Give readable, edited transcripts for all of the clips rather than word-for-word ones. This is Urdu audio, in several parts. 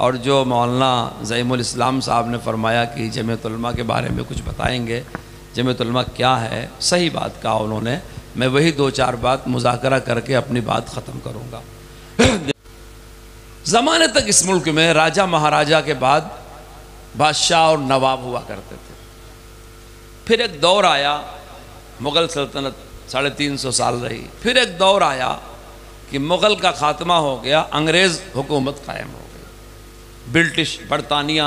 اور جو مولانا زعیم الاسلام صاحب نے فرمایا کہ جمعیت علماء کے بارے میں کچھ بتائیں گے، جمعیت علماء کیا ہے، صحیح بات کہا انہوں نے. میں وہی 2-4 بات مذاکرہ کر کے اپنی بات ختم کروں گا. زمانے تک اس ملک میں راجہ مہاراجہ کے بعد بادشاہ اور نواب ہوا کرتے تھے. پھر ایک دور آیا، مغل سلطنت 350 سال رہی. پھر ایک دور آیا کہ مغل کا خاتمہ ہو گیا، انگریز حکومت قائم ہو گئی، برٹش، برطانیہ،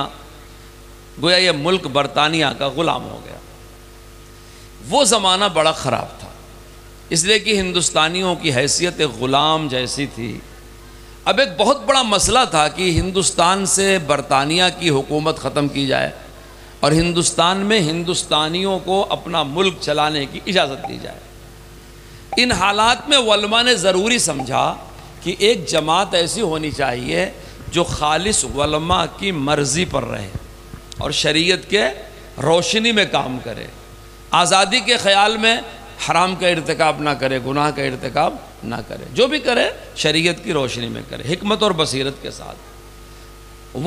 گویا یہ ملک برطانیہ کا غلام ہو گیا. وہ زمانہ بڑا خراب تھا، اس لیے کہ ہندوستانیوں کی حیثیت غلام جیسی تھی. اب ایک بہت بڑا مسئلہ تھا کہ ہندوستان سے برطانیہ کی حکومت ختم کی جائے اور ہندوستان میں ہندوستانیوں کو اپنا ملک چلانے کی اجازت دی جائے. ان حالات میں علماء نے ضروری سمجھا کہ ایک جماعت ایسی ہونی چاہیے جو خالص علماء کی مرضی پر رہے اور شریعت کے روشنی میں کام کرے، آزادی کے خیال میں حرام کا ارتکاب نہ کرے، گناہ کا ارتکاب نہ کرے، جو بھی کرے شریعت کی روشنی میں کرے، حکمت اور بصیرت کے ساتھ.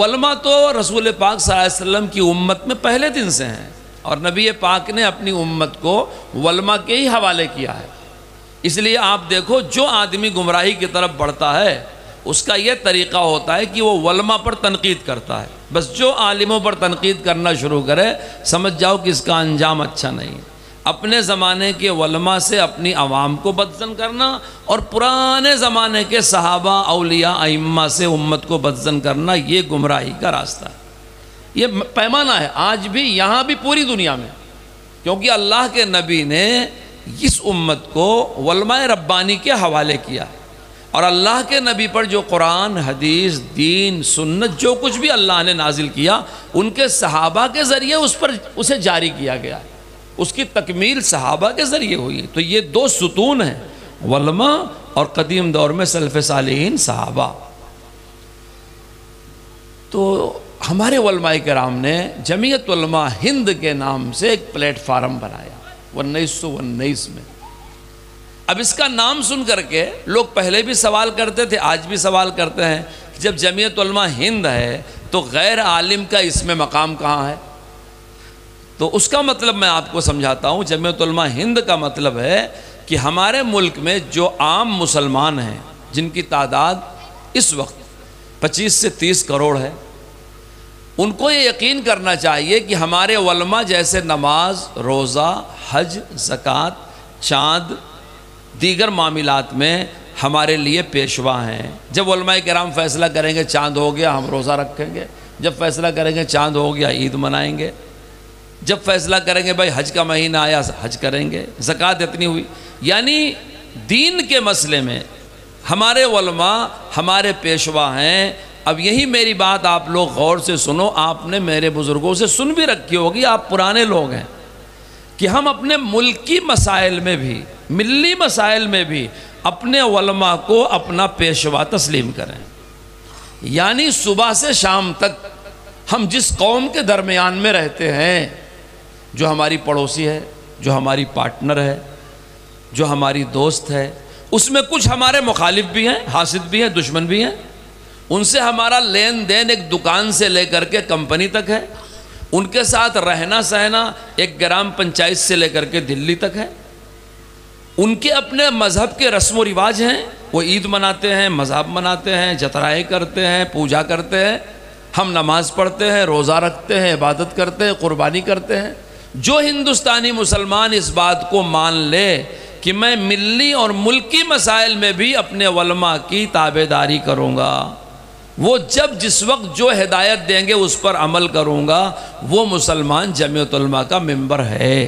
علماء تو رسول پاک صلی اللہ علیہ وسلم کی امت میں پہلے دن سے ہیں اور نبی پاک نے اپنی امت کو علماء کے ہی حوالے کیا ہے. اس لیے آپ دیکھو، جو آدمی گمراہی کی طرف بڑھتا ہے اس کا یہ طریقہ ہوتا ہے کہ وہ علماء پر تنقید کرتا ہے. بس جو عالموں پر تنقید کرنا شروع کرے سمجھ جاؤ کہ اس کا انجام اچھا نہیں. اپنے زمانے کے علماء سے اپنی عوام کو بدظن کرنا اور پرانے زمانے کے صحابہ، اولیاء، ائمہ سے امت کو بدظن کرنا، یہ گمراہی کا راستہ ہے. یہ پیمانہ ہے آج بھی، یہاں بھی، پوری دنیا میں. کیونکہ اللہ کے نبی نے اس امت کو علماء ربانی کے حوالے کیا اور اللہ کے نبی پر جو قرآن، حدیث، دین، سنت، جو کچھ بھی اللہ نے نازل کیا ان کے صحابہ کے ذریعے اسے جاری کیا گیا ہے. اس کی تکمیل صحابہ کے ذریعے ہوئی. تو یہ 2 ستون ہیں، علماء اور قدیم دور میں سلف صالحین صحابہ. تو ہمارے علماء کرام نے جمعیت علماء ہند کے نام سے ایک پلیٹ فارم بنایا 1919 میں. اب اس کا نام سن کر کے لوگ پہلے بھی سوال کرتے تھے، آج بھی سوال کرتے ہیں کہ جب جمعیت علماء ہند ہے تو غیر عالم کا اس میں مقام کہاں ہے؟ تو اس کا مطلب میں آپ کو سمجھاتا ہوں. جمعیت علماء ہند کا مطلب ہے کہ ہمارے ملک میں جو عام مسلمان ہیں جن کی تعداد اس وقت 25 سے 30 کروڑ ہے، ان کو یہ یقین کرنا چاہیے کہ ہمارے علماء جیسے نماز، روزہ، حج، زکوٰۃ، چاند، دیگر معاملات میں ہمارے لیے پیشوا ہیں. جب علماء کرام فیصلہ کریں گے چاند ہو گیا ہم روزہ رکھیں گے، جب فیصلہ کریں گے چاند ہو گیا عید منائیں گے، جب فیصلہ کریں گے بھائی حج کا مہینہ آیا حج کریں گے، زکوٰۃ اتنی ہوئی. یعنی دین کے مسئلے میں ہمارے علماء ہمارے پیشوا ہیں. اب یہی میری بات آپ لوگ غور سے سنو، آپ نے میرے بزرگوں سے سن بھی رکھی ہوگی، آپ پرانے لوگ ہیں، کہ ہم اپنے ملکی مسائل میں بھی، ملی مسائل میں بھی اپنے علماء کو اپنا پیشوا تسلیم کریں. یعنی صبح سے شام تک ہم جس قوم کے درمیان میں رہتے ہیں، جو ہماری پڑوسی ہے، جو ہماری پارٹنر ہے، جو ہماری دوست ہے، اس میں کچھ ہمارے مخالف بھی ہیں، حاسد بھی ہیں، دشمن بھی ہیں. ان سے ہمارا لین دین ایک دکان سے لے کر کے کمپنی تک ہے. ان کے ساتھ رہنا سہنا ایک گرام پنچایت سے لے کر کے دلی تک ہے. ان کے اپنے مذہب کے رسم و رواج ہیں، وہ عید مناتے ہیں، مذہب مناتے ہیں، جترائے کرتے ہیں، پوجا کرتے ہیں. ہم نماز پڑھتے ہیں، روزہ رکھتے ہیں، عبادت کرتے ہیں، قربانی کرتے ہیں. جو ہندوستانی مسلمان اس بات کو مان لے کہ میں ملی اور ملکی مسائل میں بھی اپنے علماء کی تابعداری کروں گا، وہ جس وقت جو ہدایت دیں گے اس پر عمل کروں گا، وہ مسلمان جمعیت علماء کا ممبر ہے.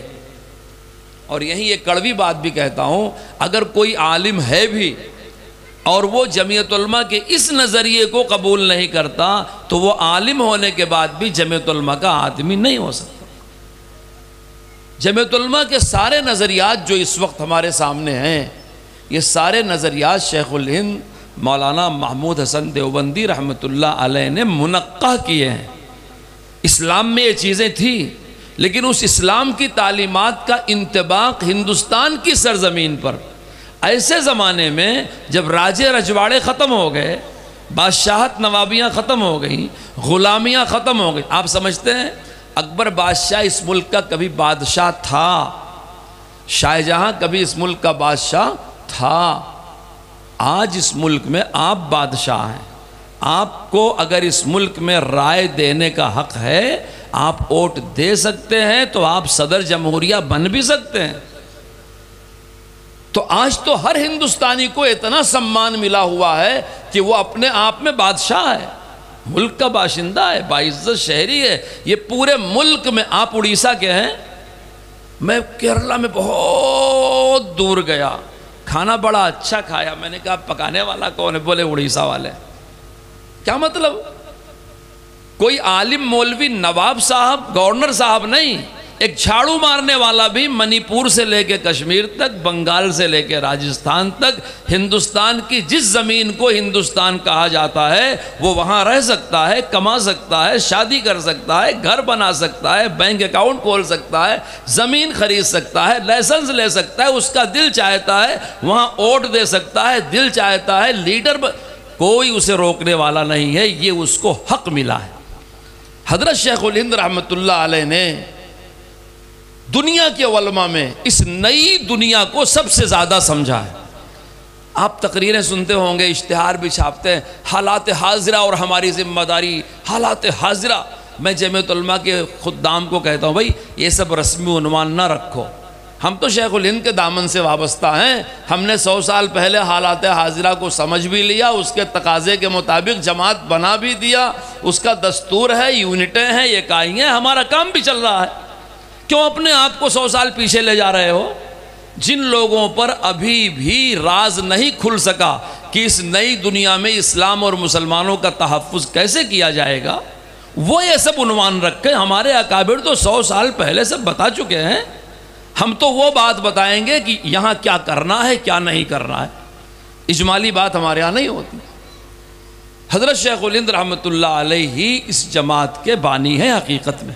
اور یہی ایک کڑوی بات بھی کہتا ہوں، اگر کوئی عالم ہے بھی اور وہ جمعیت علماء کے اس نظریے کو قبول نہیں کرتا تو وہ عالم ہونے کے بعد بھی جمعیت علماء کا آدمی نہیں ہو سکتا. جمعیت علماء کے سارے نظریات جو اس وقت ہمارے سامنے ہیں، یہ سارے نظریات شیخ الہند مولانا محمود حسن دیوبندی رحمۃ اللہ علیہ نے منقح کیے ہیں. اسلام میں یہ چیزیں تھیں، لیکن اس اسلام کی تعلیمات کا انطباق ہندوستان کی سرزمین پر ایسے زمانے میں جب راجے رجواڑے ختم ہو گئے بادشاہت نوابیاں ختم ہو گئیں، غلامیاں ختم ہو گئیں۔ آپ سمجھتے ہیں اکبر بادشاہ اس ملک کا کبھی بادشاہ تھا؟ شاہ جہاں کبھی اس ملک کا بادشاہ تھا؟ آج اس ملک میں آپ بادشاہ ہیں۔ آپ کو اگر اس ملک میں رائے دینے کا حق ہے، آپ ووٹ دے سکتے ہیں، تو آپ صدر جمہوریہ بن بھی سکتے ہیں۔ تو آج تو ہر ہندوستانی کو اتنا سمان ملا ہوا ہے کہ وہ اپنے آپ میں بادشاہ ہے، ملک کا باشندہ ہے، باعزت شہری ہے۔ یہ پورے ملک میں، آپ اڑیسہ کے ہیں، میں کیرلا میں بہت دور گیا، کھانا بڑا اچھا کھایا۔ میں نے کہا پکانے والا کون ہے؟ بولے اڑیسہ والے۔ کیا مطلب؟ کوئی عالم مولوی نواب صاحب گورنر صاحب نہیں، ایک جھاڑو مارنے والا بھی منی پور سے لے کے کشمیر تک، بنگال سے لے کے راجستھان تک، ہندوستان کی جس زمین کو ہندوستان کہا جاتا ہے وہ وہاں رہ سکتا ہے، کما سکتا ہے، شادی کر سکتا ہے، گھر بنا سکتا ہے، بینک اکاؤنٹ کھول سکتا ہے، زمین خرید سکتا ہے، لائسنس لے سکتا ہے، اس کا دل چاہتا ہے وہاں ووٹ دے سکتا ہے، دل چاہتا ہے لیڈر کوئی اسے روکنے والا نہیں ہے، یہ اس کو حق ملا ہے۔ حضرت شیخ الہند رحمۃ اللہ علیہ نے دنیا کے علماء میں اس نئی دنیا کو سب سے زیادہ سمجھا ہے۔ آپ تقریریں سنتے ہوں گے، اشتہار بھی چھاپتے ہیں، حالات حاضرہ اور ہماری ذمہ داری، حالات حاضرہ۔ میں جمعیت علماء کے خدام کو کہتا ہوں بھائی یہ سب رسمی عنوان نہ رکھو، ہم تو شیخ الہند کے دامن سے وابستہ ہیں، ہم نے 100 سال پہلے حالات حاضرہ کو سمجھ بھی لیا، اس کے تقاضے کے مطابق جماعت بنا بھی دیا، اس کا دستور ہے، یونٹیں ہیں، اکائیاں، ہمارا کام بھی چل رہا ہے۔ کیوں اپنے آپ کو 100 سال پیچھے لے جا رہے ہو؟ جن لوگوں پر ابھی بھی راز نہیں کھل سکا کہ اس نئی دنیا میں اسلام اور مسلمانوں کا تحفظ کیسے کیا جائے گا، وہ یہ سب عنوان رکھے۔ ہمارے اکابر تو 100 سال پہلے سے بتا چکے ہیں، ہم تو وہ بات بتائیں گے کہ یہاں کیا کرنا ہے کیا نہیں کرنا ہے، اجمالی بات ہمارے یہاں نہیں ہوتی۔ حضرت شیخ الہند رحمۃ اللہ علیہ ہی اس جماعت کے بانی ہیں حقیقت میں،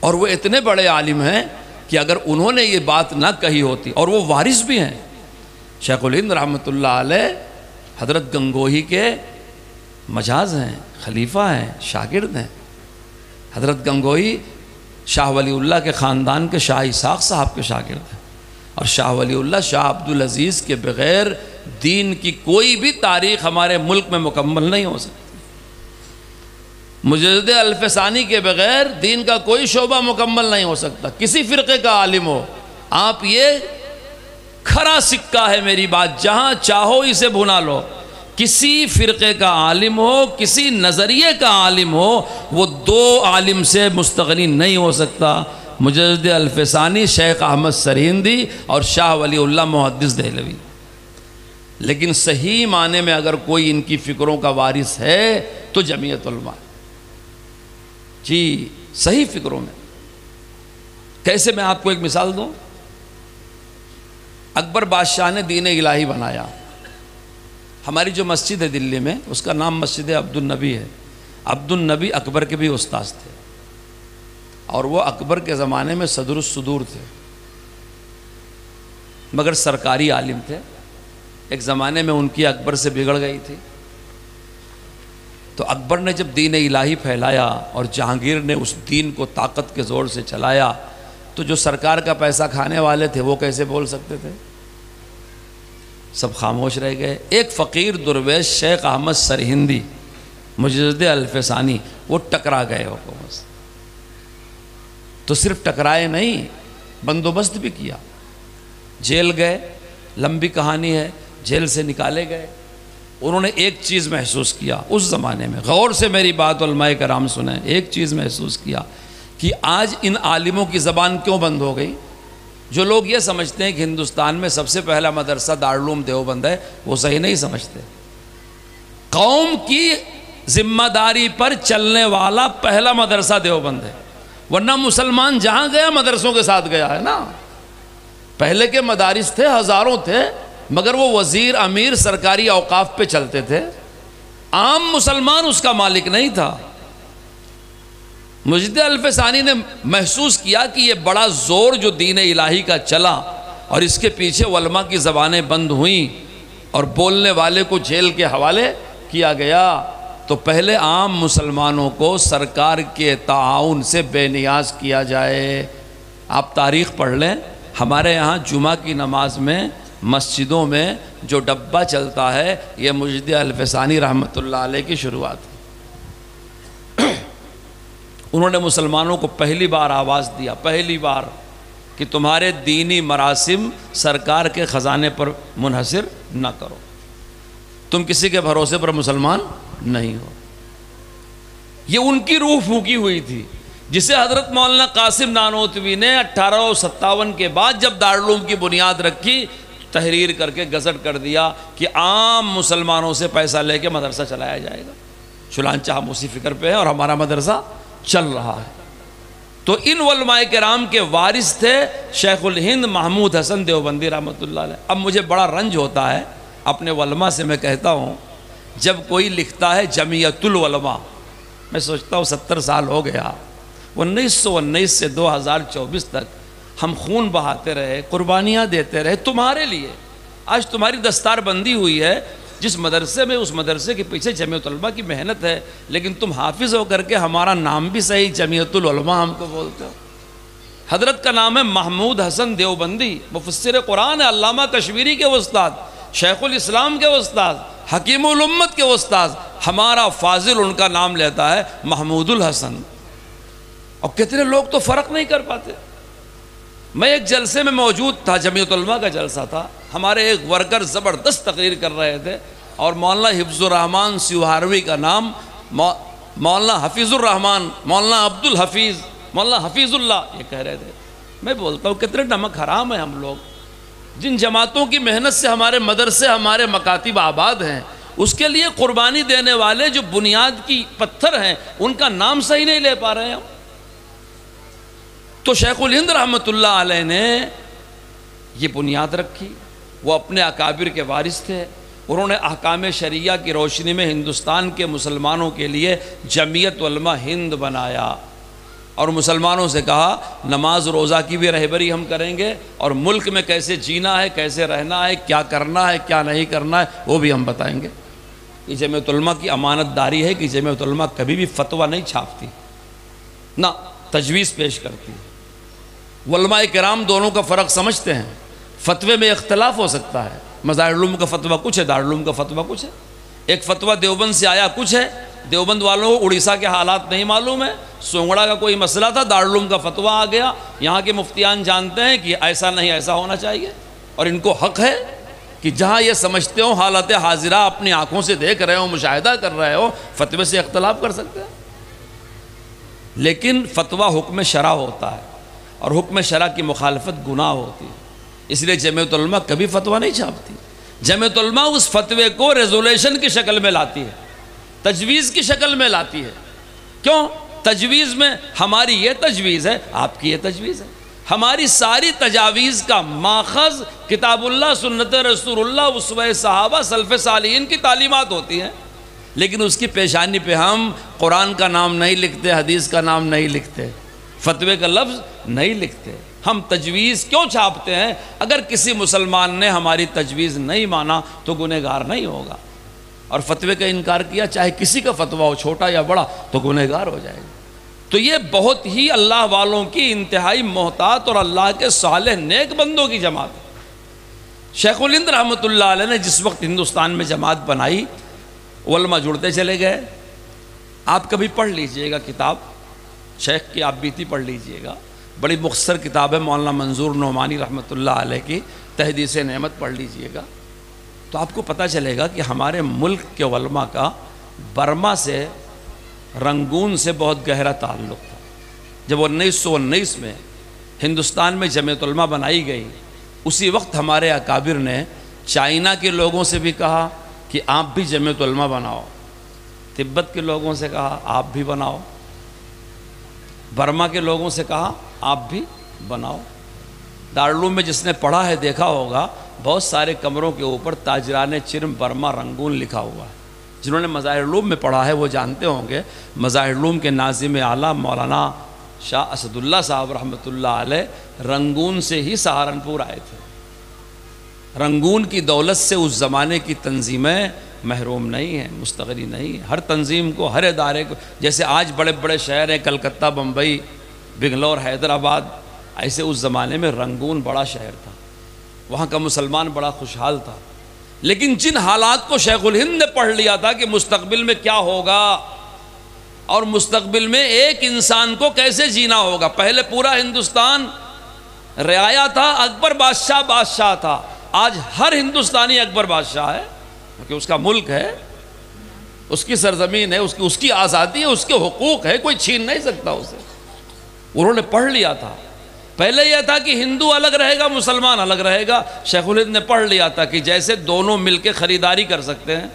اور وہ اتنے بڑے عالم ہیں کہ اگر انہوں نے یہ بات نہ کہی ہوتی، اور وہ وارث بھی ہیں، شیخ الہند رحمۃ اللہ علیہ حضرت گنگوہی کے مجاز ہیں، خلیفہ ہیں، شاگرد ہیں۔ حضرت گنگوہی شاہ ولی اللہ کے خاندان کے شاہ اسحاق صاحب کے شاگرد ہیں، اور شاہ ولی اللہ شاہ عبدالعزیز کے بغیر دین کی کوئی بھی تاریخ ہمارے ملک میں مکمل نہیں ہو سکتی۔ مجدد الفسانی کے بغیر دین کا کوئی شعبہ مکمل نہیں ہو سکتا، کسی فرقے کا عالم ہو۔ آپ یہ کھرا سکہ ہے میری بات، جہاں چاہو اسے بھنا لو، کسی فرقے کا عالم ہو، کسی نظریے کا عالم ہو، وہ دو عالم سے مستغنی نہیں ہو سکتا، مجدد الفسانی شیخ احمد سرہندی اور شاہ ولی اللہ محدث دہلوی۔ لیکن صحیح معنی میں اگر کوئی ان کی فکروں کا وارث ہے تو جمعیت علماء، جی صحیح فکروں میں۔ کیسے؟ میں آپ کو ایک مثال دوں۔ اکبر بادشاہ نے دین الہی بنایا۔ ہماری جو مسجد ہے دلی میں، اس کا نام مسجد عبد النبی ہے۔ عبد النبی اکبر کے بھی استاذ تھے، اور وہ اکبر کے زمانے میں صدر الصدور تھے، مگر سرکاری عالم تھے۔ ایک زمانے میں ان کی اکبر سے بگڑ گئی تھی، تو اکبر نے جب دین الہی پھیلایا اور جہانگیر نے اس دین کو طاقت کے زور سے چلایا، تو جو سرکار کا پیسہ کھانے والے تھے وہ کیسے بول سکتے تھے؟ سب خاموش رہ گئے۔ ایک فقیر درویش شیخ احمد سرہندی مجدد الفسانی، وہ ٹکرا گئے حکومت سے۔ تو صرف ٹکرائے نہیں، بندوبست بھی کیا، جیل گئے، لمبی کہانی ہے، جیل سے نکالے گئے۔ انہوں نے ایک چیز محسوس کیا اس زمانے میں، غور سے میری بات علماء کرام سنیں، ایک چیز محسوس کیا کہ آج ان عالموں کی زبان کیوں بند ہو گئی؟ جو لوگ یہ سمجھتے ہیں کہ ہندوستان میں سب سے پہلا مدرسہ دارالعلوم دیوبند ہے، وہ صحیح نہیں سمجھتے۔ قوم کی ذمہ داری پر چلنے والا پہلا مدرسہ دیوبند ہے، ورنہ مسلمان جہاں گیا مدرسوں کے ساتھ گیا ہے نا۔ پہلے کے مدارس تھے، ہزاروں تھے، مگر وہ وزیر امیر سرکاری اوقاف پہ چلتے تھے، عام مسلمان اس کا مالک نہیں تھا۔ مجدد الفسانی نے محسوس کیا کہ یہ بڑا زور جو دین الہی کا چلا اور اس کے پیچھے علماء کی زبانیں بند ہوئیں اور بولنے والے کو جیل کے حوالے کیا گیا تو پہلے عام مسلمانوں کو سرکار کے تعاون سے بے نیاز کیا جائے۔ آپ تاریخ پڑھ لیں، ہمارے یہاں جمعہ کی نماز میں مسجدوں میں جو ڈبہ چلتا ہے یہ مجدی الفسانی رحمۃ اللہ علیہ کی شروعات ہے۔ انہوں نے مسلمانوں کو پہلی بار آواز دیا، پہلی بار، کہ تمہارے دینی مراسم سرکار کے خزانے پر منحصر نہ کرو، تم کسی کے بھروسے پر مسلمان نہیں ہو۔ یہ ان کی روح پھونکی ہوئی تھی جسے حضرت مولانا قاسم نانوتوی نے 1857 کے بعد جب دارالعلوم کی بنیاد رکھی، تحریر کر کے گزٹ کر دیا کہ عام مسلمانوں سے پیسہ لے کے مدرسہ چلایا جائے گا۔ چنانچہ ہم اسی فکر پہ ہیں اور ہمارا مدرسہ چل رہا ہے۔ تو ان علماء کرام کے وارث تھے شیخ الہند محمود حسن دیوبندی رحمۃ اللہ علیہ۔ اب مجھے بڑا رنج ہوتا ہے اپنے علماء سے، میں کہتا ہوں جب کوئی لکھتا ہے جمعیت العلماء، میں سوچتا ہوں 70 سال ہو گیا، 1919 سے 2024 تک ہم خون بہاتے رہے، قربانیاں دیتے رہے تمہارے لیے۔ آج تمہاری دستار بندی ہوئی ہے، جس مدرسے میں، اس مدرسے کے پیچھے جمعیت العلماء کی محنت ہے، لیکن تم حافظ ہو کر کے ہمارا نام بھی صحیح جمعیت العلماء ہم کو بولتے ہو۔ حضرت کا نام ہے محمود حسن دیوبندی، مفسر قرآن ہے، علامہ کشمیری کے استاد، شیخ الاسلام کے استاد، حکیم الامت کے استاد، ہمارا فاضل ان کا نام لیتا ہے محمود الحسن۔ اور کتنے لوگ تو فرق نہیں کر پاتے۔ میں ایک جلسے میں موجود تھا، جمعیت العلماء کا جلسہ تھا، ہمارے ایک ورکر زبردست تقریر کر رہے تھے اور مولانا حفظ الرحمان سیوہاروی کا نام مولانا حفیظ الرحمان، مولانا عبد الحفیظ، مولانا حفیظ اللہ یہ کہہ رہے تھے۔ میں بولتا ہوں کتنے نمک حرام ہیں ہم لوگ، جن جماعتوں کی محنت سے ہمارے مدرسے، ہمارے مکاتب آباد ہیں، اس کے لیے قربانی دینے والے جو بنیاد کی پتھر ہیں ان کا نام صحیح نہیں لے پا رہے ہیں ہم۔ تو شیخ الہند رحمۃ اللہ علیہ نے یہ بنیاد رکھی، وہ اپنے اکابر کے وارث تھے، انہوں نے احکام شریعہ کی روشنی میں ہندوستان کے مسلمانوں کے لیے جمعیت علماء ہند بنایا اور مسلمانوں سے کہا نماز روزہ کی بھی رہبری ہم کریں گے اور ملک میں کیسے جینا ہے، کیسے رہنا ہے، کیا کرنا ہے، کیا نہیں کرنا ہے، وہ بھی ہم بتائیں گے۔ یہ جمعیت علماء کی امانت داری ہے کہ جمعیت علماء کبھی بھی فتویٰ نہیں چھاپتی، نہ تجویز پیش کرتی۔ علماء کرام دونوں کا فرق سمجھتے ہیں، فتوے میں اختلاف ہو سکتا ہے، مظاہر العلوم کا فتویٰ کچھ ہے، دارالعلوم کا فتویٰ کچھ ہے، ایک فتویٰ دیوبند سے آیا کچھ ہے، دیوبند والوں کو اڑیسہ کے حالات نہیں معلوم ہے، سونگڑا کا کوئی مسئلہ تھا، دارالعلوم کا فتویٰ آ گیا، یہاں کے مفتیان جانتے ہیں کہ ایسا نہیں ایسا ہونا چاہیے، اور ان کو حق ہے کہ جہاں یہ سمجھتے ہو حالت حاضرہ اپنی آنکھوں سے دیکھ رہے ہو، مشاہدہ کر رہے ہو، فتوے سے اختلاف کر سکتے ہیں، لیکن فتویٰ حکم شرع ہوتا ہے اور حکم شرع کی مخالفت گناہ ہوتی ہے، اس لیے جمعیت علماء کبھی فتویٰ نہیں چھاپتی۔ جمعیت علماء اس فتوے کو ریزولیشن کی شکل میں لاتی ہے، تجویز کی شکل میں لاتی ہے۔ کیوں؟ تجویز میں ہماری یہ تجویز ہے، آپ کی یہ تجویز ہے، ہماری ساری تجاویز کا ماخذ کتاب اللہ، سنت رسول اللہ، اسوہ صحابہ، سلف صالحین کی تعلیمات ہوتی ہیں، لیکن اس کی پیشانی پہ ہم قرآن کا نام نہیں لکھتے، حدیث کا نام نہیں لکھتے، فتوے کا لفظ نہیں لکھتے۔ ہم تجویز کیوں چھاپتے ہیں؟ اگر کسی مسلمان نے ہماری تجویز نہیں مانا تو گنہگار نہیں ہوگا، اور فتوے کا انکار کیا، چاہے کسی کا فتویٰ ہو چھوٹا یا بڑا، تو گنہگار ہو جائے گا۔ تو یہ بہت ہی اللہ والوں کی انتہائی محتاط اور اللہ کے صالح نیک بندوں کی جماعت ہے۔ شیخ الہند رحمۃ اللہ علیہ نے جس وقت ہندوستان میں جماعت بنائی، علماء جڑتے چلے گئے۔ آپ کبھی پڑھ لیجئے گا کتاب شیخ کی، آپ بیتی پڑھ لیجئے گا، بڑی مختصر کتاب ہے مولانا منظور نعمانی رحمۃ اللہ علیہ کی، تحدیث نعمت پڑھ لیجئے گا، تو آپ کو پتہ چلے گا کہ ہمارے ملک کے علماء کا برما سے، رنگون سے بہت گہرا تعلق تھا۔ جب 1919 میں ہندوستان میں جمعیت علماء بنائی گئی، اسی وقت ہمارے اکابر نے چائنا کے لوگوں سے بھی کہا کہ آپ بھی جمعیت علماء بناؤ، تبت کے لوگوں سے کہا آپ بھی بناؤ، برما کے لوگوں سے کہا آپ بھی بناؤ۔ دارالعلوم میں جس نے پڑھا ہے دیکھا ہوگا، بہت سارے کمروں کے اوپر تاجران چرم برما رنگون لکھا ہوا ہے۔ جنہوں نے مظاہر علوم میں پڑھا ہے وہ جانتے ہوں گے، مظاہر علوم کے ناظم اعلیٰ مولانا شاہ اسد اللہ صاحب رحمۃ اللہ علیہ رنگون سے ہی سہارنپور آئے تھے۔ رنگون کی دولت سے اس زمانے کی تنظیمیں محروم نہیں ہیں، مستغنی نہیں ہیں۔ ہر تنظیم کو، ہر ادارے کو، جیسے آج بڑے بڑے شہر ہیں کلکتہ، بمبئی، بنگلور، حیدرآباد، ایسے اس زمانے میں رنگون بڑا شہر تھا، وہاں کا مسلمان بڑا خوشحال تھا۔ لیکن جن حالات کو شیخ الہند نے پڑھ لیا تھا کہ مستقبل میں کیا ہوگا اور مستقبل میں ایک انسان کو کیسے جینا ہوگا، پہلے پورا ہندوستان رعایا تھا، اکبر بادشاہ تھا، آج ہر ہندوستانی اکبر بادشاہ ہے، کیونکہ اس کا ملک ہے، اس کی سرزمین ہے، اس کی آزادی ہے، اس کے حقوق ہے، کوئی چھین نہیں سکتا اسے۔ انہوں نے پڑھ لیا تھا، پہلے یہ تھا کہ ہندو الگ رہے گا، مسلمان الگ رہے گا، شیخ الہند نے پڑھ لیا تھا کہ جیسے دونوں مل کے خریداری کر سکتے ہیں،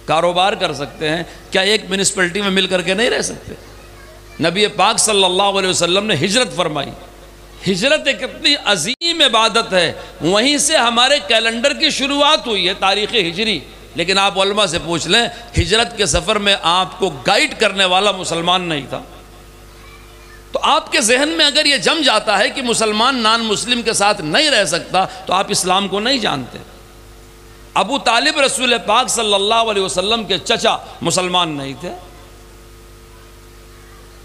کاروبار کر سکتے ہیں، کیا ایک میونسپلٹی میں مل کر کے نہیں رہ سکتے؟ نبی پاک صلی اللہ علیہ وسلم نے ہجرت فرمائی، ہجرت ایک اتنی عظیم عبادت ہے، وہیں سے ہمارے کیلنڈر کی شروعات ہوئی ہے، تاریخ ہجری۔ لیکن آپ علماء سے پوچھ لیں، ہجرت کے سفر میں آپ کو گائیڈ کرنے والا مسلمان نہیں تھا، تو آپ کے ذہن میں اگر یہ جم جاتا ہے کہ مسلمان نان مسلم کے ساتھ نہیں رہ سکتا تو آپ اسلام کو نہیں جانتے۔ ابو طالب رسول پاک صلی اللہ علیہ وسلم کے چچا مسلمان نہیں تھے۔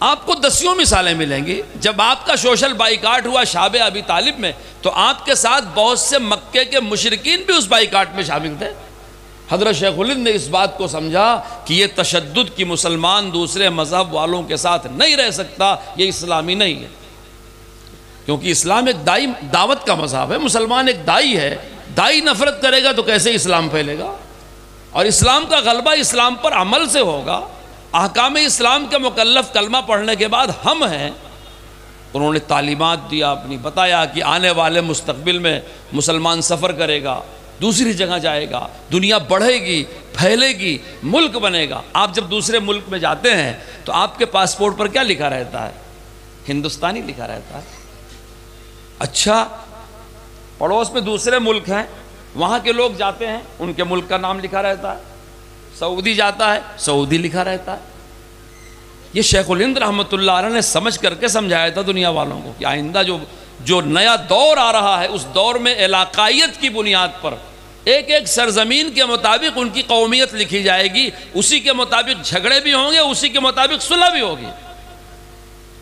آپ کو دسیوں مثالیں ملیں گی، جب آپ کا سوشل بائیکاٹ ہوا شعب ابی طالب میں تو آپ کے ساتھ بہت سے مکے کے مشرکین بھی اس بائیکاٹ میں شامل تھے۔ حضرت شیخ الہند نے اس بات کو سمجھا کہ یہ تشدد کی مسلمان دوسرے مذہب والوں کے ساتھ نہیں رہ سکتا، یہ اسلامی نہیں ہے، کیونکہ اسلام ایک دعوت کا مذہب ہے، مسلمان ایک دائی ہے، دائی نفرت کرے گا تو کیسے اسلام پھیلے گا؟ اور اسلام کا غلبہ اسلام پر عمل سے ہوگا۔ احکام اسلام کے مکلف کلمہ پڑھنے کے بعد ہم ہیں۔ انہوں نے تعلیمات دیا، اپنی بتایا کہ آنے والے مستقبل میں مسلمان سفر کرے گا، دوسری جگہ جائے گا، دنیا بڑھے گی، پھیلے گی، ملک بنے گا۔ آپ جب دوسرے ملک میں جاتے ہیں تو آپ کے پاسپورٹ پر کیا لکھا رہتا ہے؟ ہندوستانی لکھا رہتا ہے۔ اچھا، پڑوس میں دوسرے ملک ہیں، وہاں کے لوگ جاتے ہیں، ان کے ملک کا نام لکھا رہتا ہے۔ سعودی جاتا ہے، سعودی لکھا رہتا ہے۔ یہ شیخ الہند رحمۃ اللہ علیہ نے سمجھ کر کے سمجھایا تھا دنیا والوں کو کہ آئندہ جو نیا دور آ رہا ہے، اس دور میں علاقائیت کی بنیاد پر ایک ایک سرزمین کے مطابق ان کی قومیت لکھی جائے گی، اسی کے مطابق جھگڑے بھی ہوں گے، اسی کے مطابق صلح بھی ہوگی۔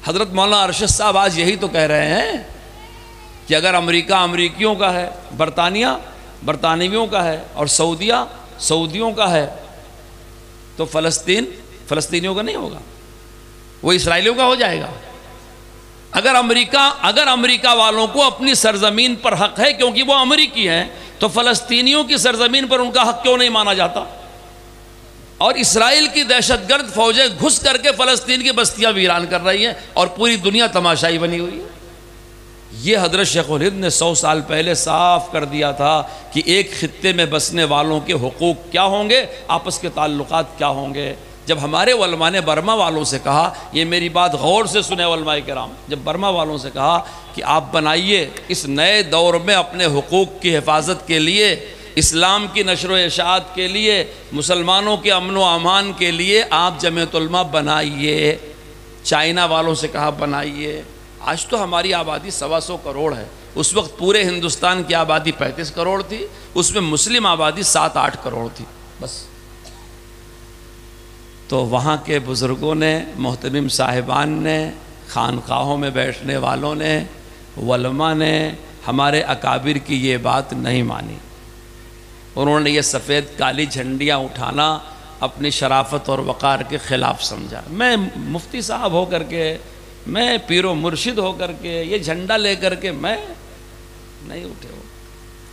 حضرت مولانا ارشد صاحب آج یہی تو کہہ رہے ہیں کہ اگر امریکہ امریکیوں کا ہے، برطانیہ برطانویوں کا ہے، اور سعودیہ سعودیوں کا ہے، تو فلسطین فلسطینیوں کا نہیں ہوگا، وہ اسرائیلیوں کا ہو جائے گا۔ اگر امریکہ والوں کو اپنی سرزمین پر حق ہے کیونکہ وہ امریکی ہیں، تو فلسطینیوں کی سرزمین پر ان کا حق کیوں نہیں مانا جاتا؟ اور اسرائیل کی دہشت گرد فوجیں گھس کر کے فلسطین کی بستیاں ویران کر رہی ہیں اور پوری دنیا تماشائی بنی ہوئی ہے۔ یہ حضرت شیخ الہند نے 100 سال پہلے صاف کر دیا تھا کہ ایک خطے میں بسنے والوں کے حقوق کیا ہوں گے، آپس کے تعلقات کیا ہوں گے۔ جب ہمارے علماء نے برما والوں سے کہا، یہ میری بات غور سے سنے علماء کرام، جب برما والوں سے کہا کہ آپ بنائیے اس نئے دور میں اپنے حقوق کی حفاظت کے لیے، اسلام کی نشر و اشاعت کے لیے، مسلمانوں کے امن و امان کے لیے آپ جمعیت علماء بنائیے۔ چائنا والوں سے کہا بنائیے۔ آج تو ہماری آبادی 125 کروڑ ہے، اس وقت پورے ہندوستان کی آبادی 35 کروڑ تھی، اس میں مسلم آبادی 7-8 کروڑ تھی بس۔ تو وہاں کے بزرگوں نے، محترم صاحبان نے، خانقاہوں میں بیٹھنے والوں نے، علماء نے ہمارے اکابر کی یہ بات نہیں مانی۔ انہوں نے یہ سفید کالی جھنڈیاں اٹھانا اپنی شرافت اور وقار کے خلاف سمجھا۔ میں مفتی صاحب ہو کر کے، میں پیر و مرشد ہو کر کے، یہ جھنڈا لے کر کے میں نہیں اٹھے ہو۔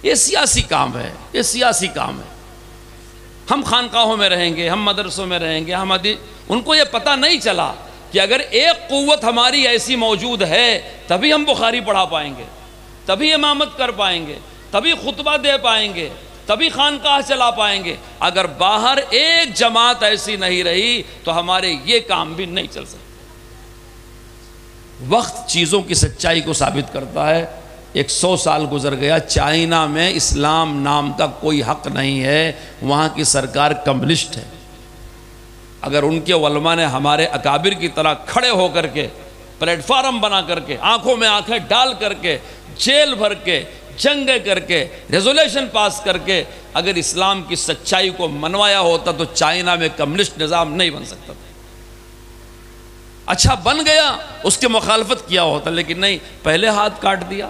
یہ سیاسی کام ہے، یہ سیاسی کام ہے۔ ہم خانقاہوں میں رہیں گے، ہم مدرسوں میں رہیں گے، ان کو یہ پتہ نہیں چلا کہ اگر ایک قوت ہماری ایسی موجود ہے تبھی ہم بخاری پڑھا پائیں گے، تبھی امامت کر پائیں گے، تبھی خطبہ دے پائیں گے، تبھی خانقاہ چلا پائیں گے۔ اگر باہر ایک جماعت ایسی نہیں رہی تو ہمارے یہ کام بھی نہیں چل سکتے۔ وقت چیزوں کی سچائی کو ثابت کرتا ہے۔ 100 سال گزر گیا، چائنا میں اسلام نام کا کوئی حق نہیں ہے، وہاں کی سرکار کمیونسٹ ہے۔ اگر ان کے علماء نے ہمارے اکابر کی طرح کھڑے ہو کر کے، پلیٹ فارم بنا کر کے، آنکھوں میں آنکھیں ڈال کر کے، جیل بھر کے، جنگیں کر کے ریزولیشن پاس کر کے اگر اسلام کی سچائی کو منوایا ہوتا تو چائنا میں کمیونسٹ نظام نہیں بن سکتا تھا. اچھا بن گیا، اس کے مخالفت کیا ہوتا، لیکن نہیں، پہلے ہاتھ کاٹ دیا.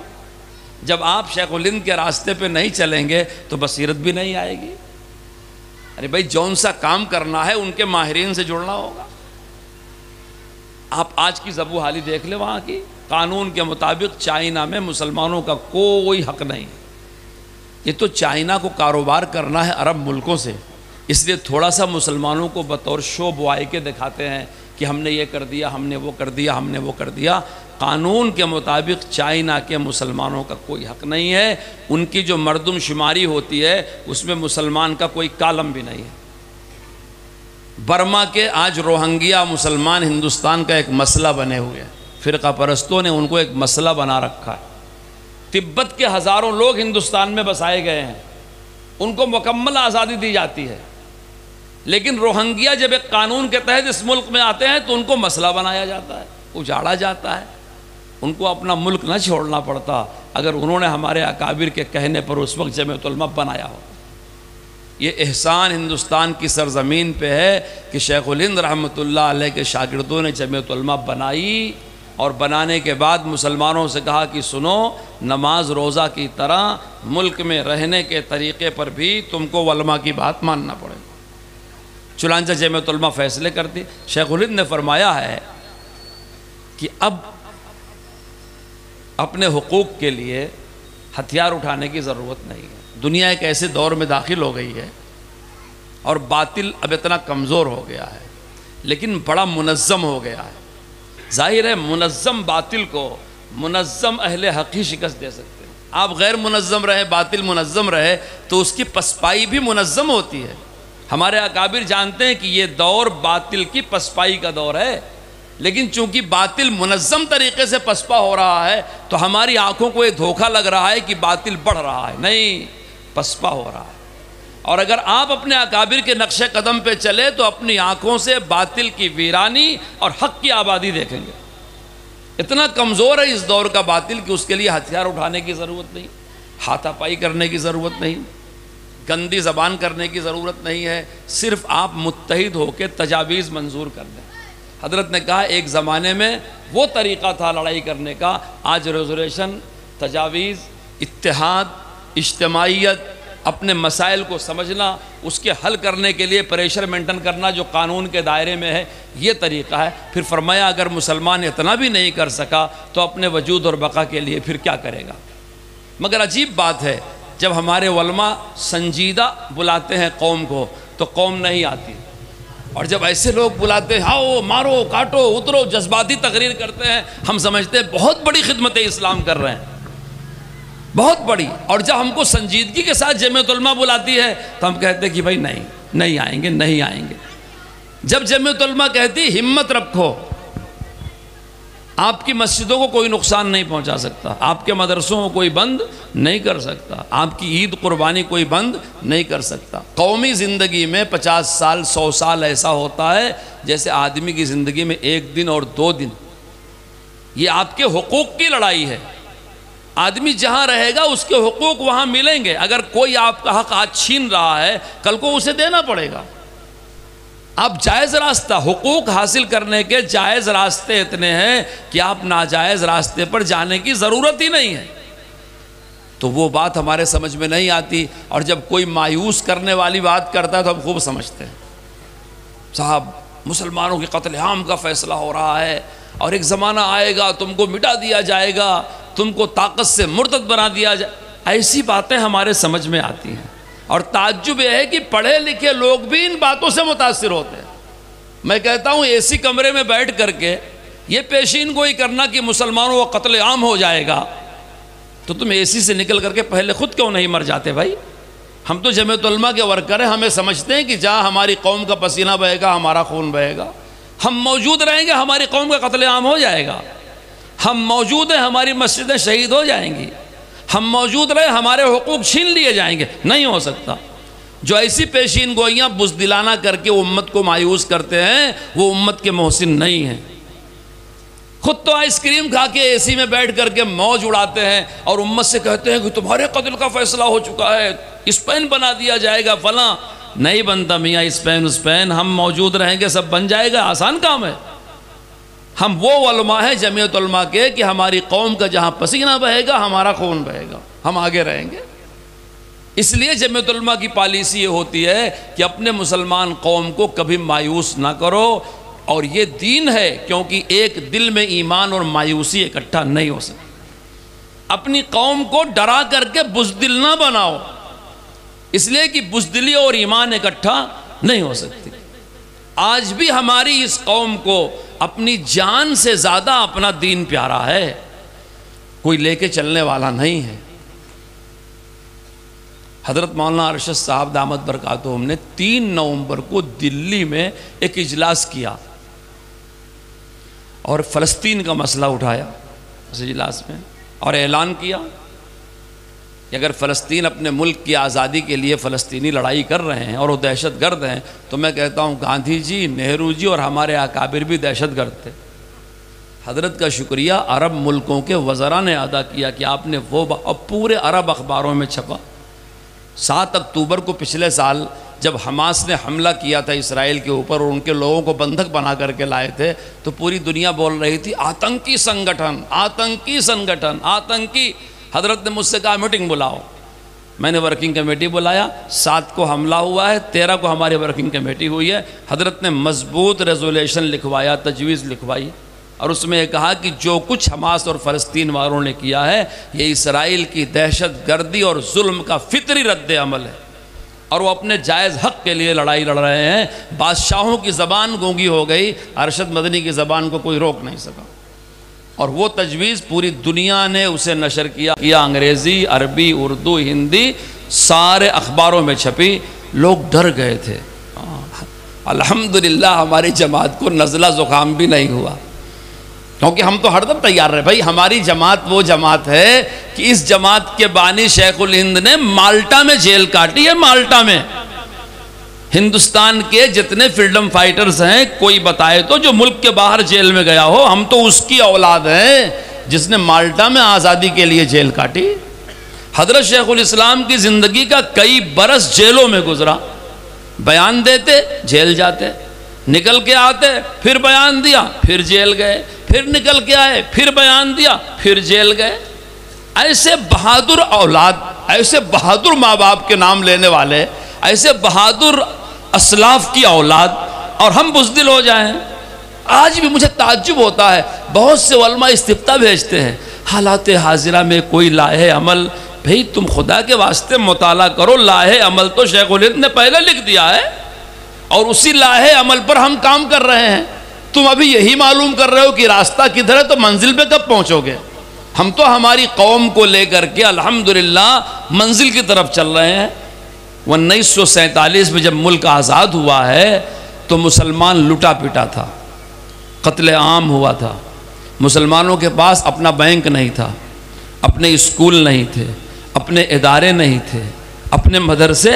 جب آپ شیخ الہند کے راستے پہ نہیں چلیں گے تو بصیرت بھی نہیں آئے گی. ارے بھائی جون سا کام کرنا ہے ان کے ماہرین سے جڑنا ہوگا. آپ آج کی زبو حالی دیکھ لیں وہاں کی، قانون کے مطابق چائنا میں مسلمانوں کا کوئی حق نہیں. یہ تو چائنا کو کاروبار کرنا ہے عرب ملکوں سے، اس لیے تھوڑا سا مسلمانوں کو بطور شو بوائی کے دکھاتے ہیں کہ ہم نے یہ کر دیا، ہم نے وہ کر دیا، ہم نے وہ کر دیا. قانون کے مطابق چائنا کے مسلمانوں کا کوئی حق نہیں ہے. ان کی جو مردم شماری ہوتی ہے اس میں مسلمان کا کوئی کالم بھی نہیں ہے. برما کے آج روہنگیا مسلمان ہندوستان کا ایک مسئلہ بنے ہوئے ہیں. فرقہ پرستوں نے ان کو ایک مسئلہ بنا رکھا ہے. تبت کے ہزاروں لوگ ہندوستان میں بسائے گئے ہیں، ان کو مکمل آزادی دی جاتی ہے، لیکن روہنگیا جب ایک قانون کے تحت اس ملک میں آتے ہیں تو ان کو مسئلہ بنایا جاتا ہے، اجاڑا جاتا ہے. ان کو اپنا ملک نہ چھوڑنا پڑتا اگر انہوں نے ہمارے اکابر کے کہنے پر اس وقت جمعیت علماء بنایا ہو. یہ احسان ہندوستان کی سرزمین پہ ہے کہ شیخ الہند رحمۃ اللہ علیہ کے شاگردوں نے جمعیت علماء بنائی، اور بنانے کے بعد مسلمانوں سے کہا کہ سنو، نماز روزہ کی طرح ملک میں رہنے کے طریقے پر بھی تم کو علماء کی بات ماننا پڑے گا. چنانچہ جمعیت علماء فیصلے کرتی. شیخ الہند نے فرمایا ہے کہ اب اپنے حقوق کے لیے ہتھیار اٹھانے کی ضرورت نہیں ہے. دنیا ایک ایسے دور میں داخل ہو گئی ہے اور باطل اب اتنا کمزور ہو گیا ہے لیکن بڑا منظم ہو گیا ہے. ظاہر ہے منظم باطل کو منظم اہل حق ہی شکست دے سکتے ہیں. آپ غیر منظم رہے، باطل منظم رہے تو اس کی پسپائی بھی منظم ہوتی ہے. ہمارے اکابر جانتے ہیں کہ یہ دور باطل کی پسپائی کا دور ہے، لیکن چونکہ باطل منظم طریقے سے پسپا ہو رہا ہے تو ہماری آنکھوں کو یہ دھوکہ لگ رہا ہے کہ باطل بڑھ رہا ہے. نہیں، پسپا ہو رہا ہے. اور اگر آپ اپنے اکابر کے نقش قدم پہ چلے تو اپنی آنکھوں سے باطل کی ویرانی اور حق کی آبادی دیکھیں گے. اتنا کمزور ہے اس دور کا باطل کہ اس کے لیے ہتھیار اٹھانے کی ضرورت نہیں، ہاتھا پائی کرنے کی ضرورت نہیں، گندی زبان کرنے کی ضرورت نہیں ہے. صرف آپ متحد ہو کے تجاویز منظور کر دیں. حضرت نے کہا ایک زمانے میں وہ طریقہ تھا لڑائی کرنے کا، آج ریزولیشن، تجاویز، اتحاد، اجتماعیت، اپنے مسائل کو سمجھنا، اس کے حل کرنے کے لیے پریشر مینٹین کرنا جو قانون کے دائرے میں ہے، یہ طریقہ ہے. پھر فرمایا اگر مسلمان اتنا بھی نہیں کر سکا تو اپنے وجود اور بقا کے لیے پھر کیا کرے گا. مگر عجیب بات ہے، جب ہمارے علماء سنجیدہ بلاتے ہیں قوم کو تو قوم نہیں آتی، اور جب ایسے لوگ بلاتے ہیں آؤ مارو کاٹو اترو، جذباتی تقریر کرتے ہیں، ہم سمجھتے ہیں بہت بڑی خدمت اسلام کر رہے ہیں، بہت بڑی. اور جب ہم کو سنجیدگی کے ساتھ جمعیت علماء بلاتی ہے تو ہم کہتے ہیں کہ بھائی نہیں آئیں گے، نہیں آئیں گے. جب جمعیت علماء کہتی ہمت رکھو، آپ کی مسجدوں کو کوئی نقصان نہیں پہنچا سکتا، آپ کے مدرسوں کو کوئی بند نہیں کر سکتا، آپ کی عید قربانی کوئی بند نہیں کر سکتا. قومی زندگی میں 50 سال 100 سال ایسا ہوتا ہے جیسے آدمی کی زندگی میں 1 دن اور 2 دن. یہ آپ کے حقوق کی لڑائی ہے. آدمی جہاں رہے گا اس کے حقوق وہاں ملیں گے. اگر کوئی آپ کا حق آج چھین رہا ہے کل کو اسے دینا پڑے گا. آپ جائز راستہ حقوق حاصل کرنے کے جائز راستے اتنے ہیں کہ آپ ناجائز راستے پر جانے کی ضرورت ہی نہیں ہے. تو وہ بات ہمارے سمجھ میں نہیں آتی، اور جب کوئی مایوس کرنے والی بات کرتا ہے تو ہم خوب سمجھتے ہیں صاحب مسلمانوں کے قتل عام کا فیصلہ ہو رہا ہے اور ایک زمانہ آئے گا تم کو مٹا دیا جائے گا، تم کو طاقت سے مرتد بنا دیا جائے. ایسی باتیں ہمارے سمجھ میں آتی ہیں، اور تعجب یہ ہے کہ پڑھے لکھے لوگ بھی ان باتوں سے متاثر ہوتے ہیں. میں کہتا ہوں اے سی کمرے میں بیٹھ کر کے یہ پیشین گوئی کرنا کہ مسلمانوں کا قتل عام ہو جائے گا، تو تم اے سی سے نکل کر کے پہلے خود کیوں نہیں مر جاتے بھائی؟ ہم تو جمعیت علماء کے ورکر ہیں، ہمیں سمجھتے ہیں کہ جہاں ہماری قوم کا پسینہ بہے گا ہمارا خون بہے گا. ہم موجود رہیں گے ہماری قوم کا قتل عام ہو جائے گا. ہم موجود ہیں ہماری مسجدیں شہید ہو جائیں گی. ہم موجود رہے ہمارے حقوق چھین لیے جائیں گے. نہیں ہو سکتا. جو ایسی پیشین گوئیاں بزدلانہ کر کے امت کو مایوس کرتے ہیں وہ امت کے محسن نہیں ہیں. خود تو آئس کریم کھا کے اے سی میں بیٹھ کر کے موج اڑاتے ہیں اور امت سے کہتے ہیں کہ تمہارے قتل کا فیصلہ ہو چکا ہے، اسپین بنا دیا جائے گا فلاں۔ نہیں بنتا میاں اسپین، ہم موجود رہیں گے سب بن جائے گا، آسان کام ہے۔ ہم وہ علماء ہیں جمعیت علماء کے کہ ہماری قوم کا جہاں پسینہ بہے گا ہمارا خون بہے گا، ہم آگے رہیں گے۔ اس لیے جمعیت علماء کی پالیسی یہ ہوتی ہے کہ اپنے مسلمان قوم کو کبھی مایوس نہ کرو، اور یہ دین ہے کیونکہ ایک دل میں ایمان اور مایوسی اکٹھا نہیں ہو سکتی۔ اپنی قوم کو ڈرا کر کے بزدل نہ بناؤ، اس لیے کہ بزدلی اور ایمان اکٹھا نہیں ہو سکتی۔ آج بھی ہماری اس قوم کو اپنی جان سے زیادہ اپنا دین پیارا ہے، کوئی لے کے چلنے والا نہیں ہے۔ حضرت مولانا ارشد صاحب دامت برکاتہم نے 3 نومبر کو دلی میں ایک اجلاس کیا اور فلسطین کا مسئلہ اٹھایا اس اجلاس میں، اور اعلان کیا کہ اگر فلسطین اپنے ملک کی آزادی کے لیے فلسطینی لڑائی کر رہے ہیں اور وہ دہشت گرد ہیں، تو میں کہتا ہوں گاندھی جی، نہرو جی اور ہمارے اکابر بھی دہشت گرد تھے۔ حضرت کا شکریہ عرب ملکوں کے وزراء نے ادا کیا کہ آپ نے وہ پورے عرب اخباروں میں چھپا۔ 7 اکتوبر کو پچھلے سال جب حماس نے حملہ کیا تھا اسرائیل کے اوپر اور ان کے لوگوں کو بندھک بنا کر کے لائے تھے، تو پوری دنیا بول رہی تھی آتنکی سنگٹھن، آتنکی سنگٹھن، آتنکی۔ حضرت نے مجھ سے کہا میٹنگ بلاؤ، میں نے ورکنگ کمیٹی بلایا۔ 7 کو حملہ ہوا ہے، 13 کو ہماری ورکنگ کمیٹی ہوئی ہے۔ حضرت نے مضبوط ریزولیشن لکھوایا، تجویز لکھوائی، اور اس میں یہ کہا کہ جو کچھ حماس اور فلسطین والوں نے کیا ہے یہ اسرائیل کی دہشت گردی اور ظلم کا فطری رد عمل ہے، اور وہ اپنے جائز حق کے لیے لڑائی لڑ رہے ہیں۔ بادشاہوں کی زبان گونگی ہو گئی، ارشد مدنی کی زبان کو کوئی روک نہیں سکا، اور وہ تجویز پوری دنیا نے اسے نشر کیا، انگریزی، عربی، اردو، ہندی، سارے اخباروں میں چھپی۔ لوگ ڈر گئے تھے۔ الحمدللہ ہماری جماعت کو نزلہ زکام بھی نہیں ہوا، کیونکہ ہم تو ہر دم تیار رہے۔ بھائی ہماری جماعت وہ جماعت ہے کہ اس جماعت کے بانی شیخ الہند نے مالٹا میں جیل کاٹی ہے۔ مالٹا میں ہندوستان کے جتنے فریڈم فائٹرز ہیں کوئی بتائے تو جو ملک کے باہر جیل میں گیا ہو، ہم تو اس کی اولاد ہیں جس نے مالٹا میں آزادی کے لیے جیل کاٹی۔ حضرت شیخ الاسلام کی زندگی کا کئی برس جیلوں میں گزرا، بیان دیتے جیل جاتے، نکل کے آتے پھر بیان دیا پھر جیل گئے، پھر نکل کے آئے پھر بیان دیا پھر جیل گئے۔ ایسے بہادر اولاد، ایسے بہادر ماں باپ کے نام لینے والے، ایسے بہادر اسلاف کی اولاد، اور ہم بزدل ہو جائیں۔ آج بھی مجھے تعجب ہوتا ہے، بہت سے علماء استفتاء بھیجتے ہیں حالات حاضرہ میں کوئی لاہے عمل۔ بھئی تم خدا کے واسطے مطالعہ کرو، لاہے عمل تو شیخ الہند نے پہلے لکھ دیا ہے، اور اسی لاہے عمل پر ہم کام کر رہے ہیں۔ تم ابھی یہی معلوم کر رہے ہو کہ راستہ کدھر ہے، تو منزل پہ کب پہنچو گے؟ ہم تو ہماری قوم کو لے کر کے الحمدللہ منزل کی طرف چل رہے ہیں۔ 1947 میں جب ملک آزاد ہوا ہے تو مسلمان لٹا پٹا تھا، قتل عام ہوا تھا، مسلمانوں کے پاس اپنا بینک نہیں تھا، اپنے اسکول نہیں تھے، اپنے ادارے نہیں تھے، اپنے مدرسے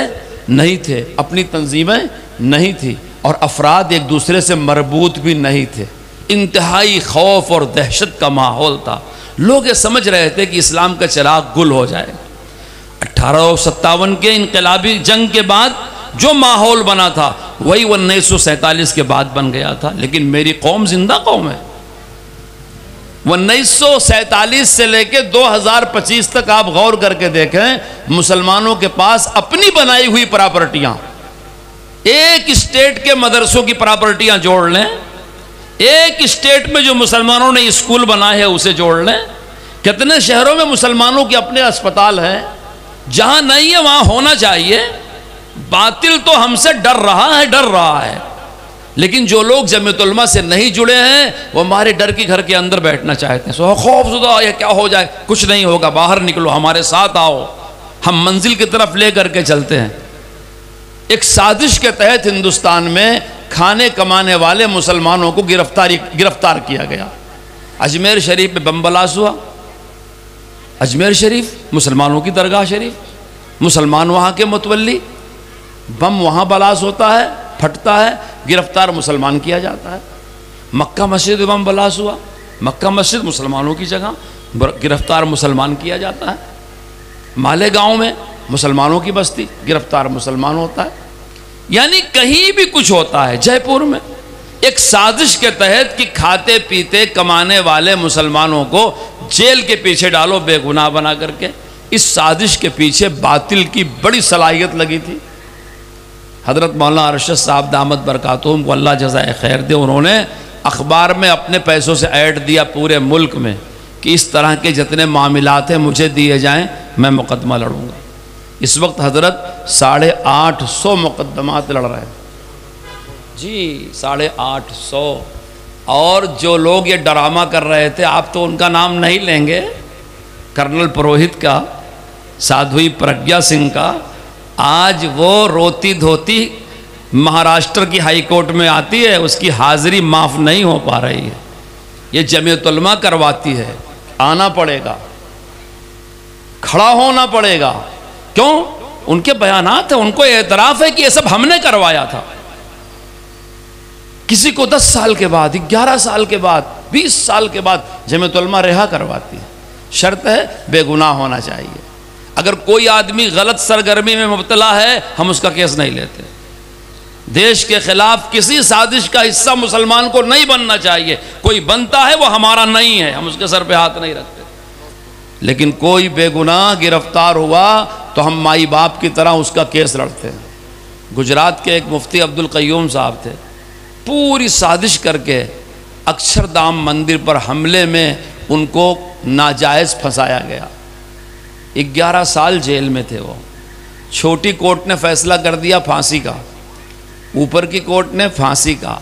نہیں تھے، اپنی تنظیمیں نہیں تھی، اور افراد ایک دوسرے سے مربوط بھی نہیں تھے۔ انتہائی خوف اور دہشت کا ماحول تھا۔ لوگ یہ سمجھ رہے تھے کہ اسلام کا چراغ گل ہو جائے گا۔ 1857 کے انقلابی جنگ کے بعد جو ماحول بنا تھا وہی 1947 کے بعد بن گیا تھا، لیکن میری قوم زندہ قوم ہے۔ 1947 سے لے کے 2025 تک آپ غور کر کے دیکھیں، مسلمانوں کے پاس اپنی بنائی ہوئی پراپرٹیاں، ایک اسٹیٹ کے مدرسوں کی پراپرٹیاں جوڑ لیں، ایک اسٹیٹ میں جو مسلمانوں نے اسکول بنائے ہیں اسے جوڑ لیں، کتنے شہروں میں مسلمانوں کے اپنے اسپتال ہیں، جہاں نہیں ہے وہاں ہونا چاہیے۔ باطل تو ہم سے ڈر رہا ہے، لیکن جو لوگ جمعیت علماء سے نہیں جڑے ہیں وہ ہمارے ڈر کی گھر کے اندر بیٹھنا چاہتے ہیں۔ خوف زدہ یہ کیا ہو جائے، کچھ نہیں ہوگا، باہر نکلو، ہمارے ساتھ آؤ، ہم منزل کی طرف لے کر کے چلتے ہیں۔ ایک سازش کے تحت ہندوستان میں کھانے کمانے والے مسلمانوں کو گرفتار کیا گیا۔ اجمیر شریف میں بم بلاس ہوا، اجمیر شریف مسلمانوں کی درگاہ شریف، مسلمان وہاں کے متولی، بم وہاں بلاس ہوتا ہے، پھٹتا ہے، گرفتار مسلمان کیا جاتا ہے۔ مکہ مسجد بم بلاس ہوا، مکہ مسجد مسلمانوں کی جگہ، گرفتار مسلمان کیا جاتا ہے۔ مالیگاؤں میں مسلمانوں کی بستی، گرفتار مسلمان ہوتا ہے۔ یعنی کہیں بھی کچھ ہوتا ہے۔ جے پور میں ایک سازش کے تحت کہ کھاتے پیتے کمانے والے مسلمانوں کو جیل کے پیچھے ڈالو بے گناہ بنا کر کے، اس سازش کے پیچھے باطل کی بڑی صلاحیت لگی تھی۔ حضرت مولانا ارشد صاحب دامت برکاتہم کو اللہ جزائے خیر دے، انہوں نے اخبار میں اپنے پیسوں سے ایڈ دیا پورے ملک میں کہ اس طرح کے جتنے معاملات ہیں مجھے دیے جائیں، میں مقدمہ لڑوں گا۔ اس وقت حضرت 850 مقدمات لڑ رہے ہیں جی، 850۔ اور جو لوگ یہ ڈرامہ کر رہے تھے، آپ تو ان کا نام نہیں لیں گے، کرنل پروہت کا، سادھوی پرگیا سنگھ کا، آج وہ روتی دھوتی مہاراشٹر کی ہائی کورٹ میں آتی ہے، اس کی حاضری معاف نہیں ہو پا رہی ہے۔ یہ جمعیت علماء کرواتی ہے، آنا پڑے گا، کھڑا ہونا پڑے گا۔ کیوں؟ ان کے بیانات ہیں، ان کو اعتراف ہے کہ یہ سب ہم نے کروایا تھا۔ کسی کو 10 سال کے بعد، 11 سال کے بعد، 20 سال کے بعد جمعیت علماء رہا کرواتی ہے۔ شرط ہے بے گناہ ہونا چاہیے۔ اگر کوئی آدمی غلط سرگرمی میں مبتلا ہے، ہم اس کا کیس نہیں لیتے۔ دیش کے خلاف کسی سازش کا حصہ مسلمان کو نہیں بننا چاہیے۔ کوئی بنتا ہے وہ ہمارا نہیں ہے، ہم اس کے سر پہ ہاتھ نہیں رکھتے۔ لیکن کوئی بے گناہ گرفتار ہوا تو ہم مائی باپ کی طرح اس کا کیس لڑتے ہیں۔ گجرات کے ایک مفتی عبدالقیوم صاحب تھے، پوری سازش کر کے اکشردھام مندر پر حملے میں ان کو ناجائز پھنسایا گیا۔ 11 سال جیل میں تھے وہ۔ چھوٹی کورٹ نے فیصلہ کر دیا پھانسی کا، اوپر کی کورٹ نے پھانسی کا،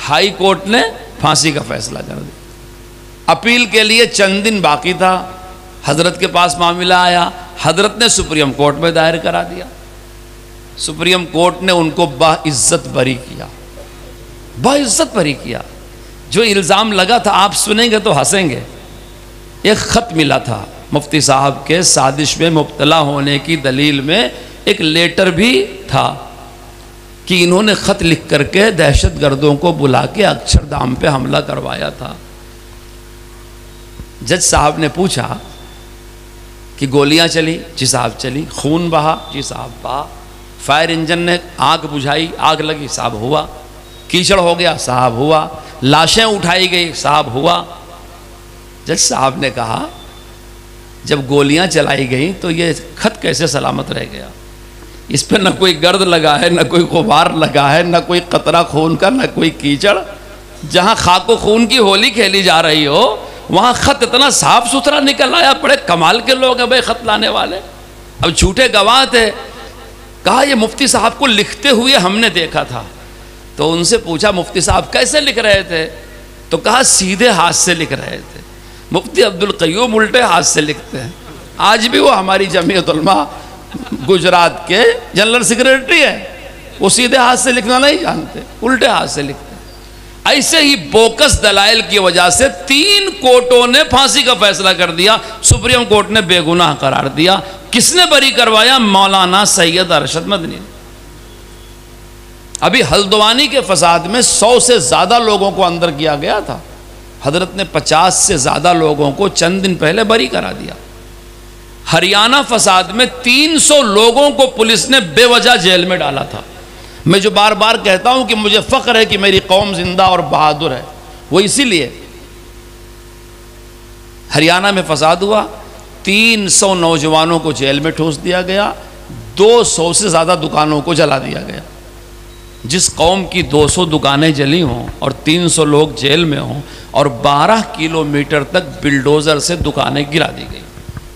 ہائی کورٹ نے پھانسی کا فیصلہ کر دیا۔ اپیل کے لیے چند دن باقی تھا، حضرت کے پاس معاملہ آیا، حضرت نے سپریم کورٹ میں دائر کرا دیا۔ سپریم کورٹ نے ان کو باعزت بری کیا، باعزت بری کیا۔ جو الزام لگا تھا، آپ سنیں گے تو ہنسیں گے۔ ایک خط ملا تھا مفتی صاحب کے سازش میں مبتلا ہونے کی دلیل میں، ایک لیٹر بھی تھا کہ انہوں نے خط لکھ کر کے دہشت گردوں کو بلا کے اکشردھام پہ حملہ کروایا تھا۔ جج صاحب نے پوچھا کہ گولیاں چلی؟ جی صاحب چلی۔ خون بہا؟ جی صاحب بہا۔ فائر انجن نے آگ بجھائی؟ آگ لگی؟ صاحب ہوا۔ کیچڑ ہو گیا؟ صاحب ہوا۔ لاشیں اٹھائی گئی؟ صاحب ہوا۔ جج صاحب نے کہا جب گولیاں چلائی گئیں تو یہ خط کیسے سلامت رہ گیا؟ اس پہ نہ کوئی گرد لگا ہے، نہ کوئی غبار لگا ہے، نہ کوئی قطرہ خون کا، نہ کوئی کیچڑ۔ جہاں خاک و خون کی ہولی کھیلی جا رہی ہو، وہاں خط اتنا صاف ستھرا نکل آیا۔ بڑے کمال کے لوگ ہیں بھائی خط لانے والے، اب جھوٹے گواہ تھے۔ کہا یہ مفتی صاحب کو لکھتے ہوئے ہم نے دیکھا تھا۔ تو ان سے پوچھا مفتی صاحب کیسے لکھ رہے تھے؟ تو کہا سیدھے ہاتھ سے لکھ رہے تھے۔ مفتی عبدالقیوم الٹے ہاتھ سے لکھتے ہیں۔ آج بھی وہ ہماری جمعیت علماء گجرات کے جنرل سیکریٹری ہے، وہ سیدھے ہاتھ سے لکھنا نہیں جانتے، الٹے ہاتھ سے لکھتے ہیں۔ ایسے ہی بوکس دلائل کی وجہ سے 3 کورٹوں نے پھانسی کا فیصلہ کر دیا، سپریم کورٹ نے بے گناہ قرار دیا۔ کس نے بری کروایا؟ مولانا سید ارشد مدنی۔ ابھی ہلدوانی کے فساد میں 100 سے زیادہ لوگوں کو اندر کیا گیا تھا، حضرت نے 50 سے زیادہ لوگوں کو چند دن پہلے بری کرا دیا۔ ہریانہ فساد میں 300 لوگوں کو پولیس نے بے وجہ جیل میں ڈالا تھا۔ میں جو بار بار کہتا ہوں کہ مجھے فخر ہے کہ میری قوم زندہ اور بہادر ہے، وہ اسی لیے ہریانہ میں فساد ہوا، 300 نوجوانوں کو جیل میں ٹھونس دیا گیا، 200 سے زیادہ دکانوں کو جلا دیا گیا۔ جس قوم کی 200 دکانیں جلی ہوں اور 300 لوگ جیل میں ہوں اور 12 کلومیٹر تک بلڈوزر سے دکانیں گرا دی گئی،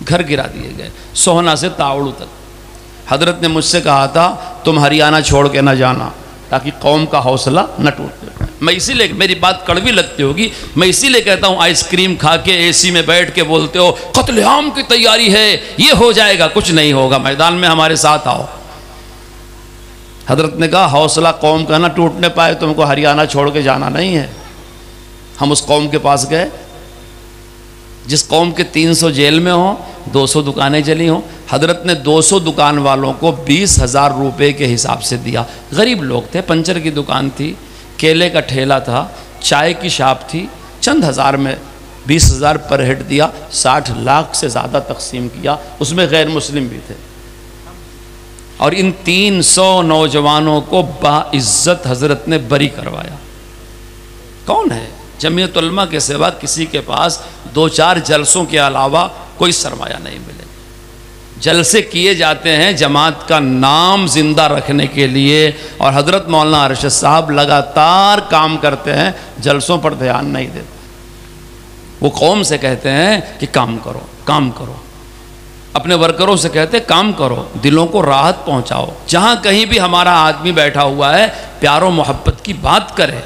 گھر گرا دیے گئے، سوہنا سے تاوڑو تک۔ حضرت نے مجھ سے کہا تھا تم ہریانہ چھوڑ کے نہ جانا تاکہ قوم کا حوصلہ نہ ٹوٹ جائے۔ میں اسی لیے، میری بات کڑوی لگتی ہوگی، میں اسی لیے کہتا ہوں آئس کریم کھا کے اے سی میں بیٹھ کے بولتے ہو قتل عام کی تیاری ہے، یہ ہو جائے گا، کچھ نہیں ہوگا، میدان میں ہمارے ساتھ آؤ۔ حضرت نے کہا حوصلہ قوم کا نہ ٹوٹنے پائے، تم کو ہریانہ چھوڑ کے جانا نہیں ہے۔ ہم اس قوم کے پاس گئے جس قوم کے 300 جیل میں ہوں، 200 دکانیں جلی ہوں۔ حضرت نے 200 دکان والوں کو 20,000 روپے کے حساب سے دیا۔ غریب لوگ تھے، پنچر کی دکان تھی، کیلے کا ٹھیلا تھا، چائے کی شاپ تھی، چند ہزار میں 20,000 پر ہیڈ دیا، 60 لاکھ سے زیادہ تقسیم کیا، اس میں غیر مسلم بھی تھے، اور ان 300 نوجوانوں کو باعزت حضرت نے بری کروایا۔ کون ہے؟ جمعیت علماء کے سوا کسی کے پاس 2-4 جلسوں کے علاوہ کوئی سرمایہ نہیں ملے۔ جلسے کیے جاتے ہیں جماعت کا نام زندہ رکھنے کے لیے، اور حضرت مولانا ارشد صاحب لگاتار کام کرتے ہیں، جلسوں پر دھیان نہیں دیتے۔ وہ قوم سے کہتے ہیں کہ کام کرو، کام کرو، اپنے ورکروں سے کہتے ہیں کام کرو، دلوں کو راحت پہنچاؤ، جہاں کہیں بھی ہمارا آدمی بیٹھا ہوا ہے پیار و محبت کی بات کرے۔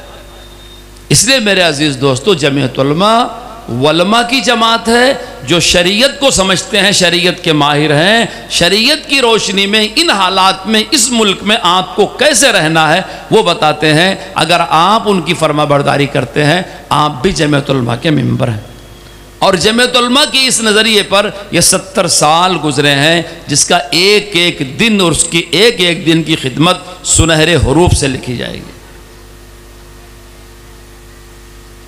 اس لیے میرے عزیز دوستو، جمعیت علماء علماء کی جماعت ہے جو شریعت کو سمجھتے ہیں، شریعت کے ماہر ہیں، شریعت کی روشنی میں ان حالات میں اس ملک میں آپ کو کیسے رہنا ہے وہ بتاتے ہیں۔ اگر آپ ان کی فرما برداری کرتے ہیں، آپ بھی جمعیت علماء کے ممبر ہیں۔ اور جمعیت علماء کی اس نظریے پر یہ 70 سال گزرے ہیں، جس کا ایک ایک دن اور اس کی ایک ایک دن کی خدمت سنہرے حروف سے لکھی جائے گی۔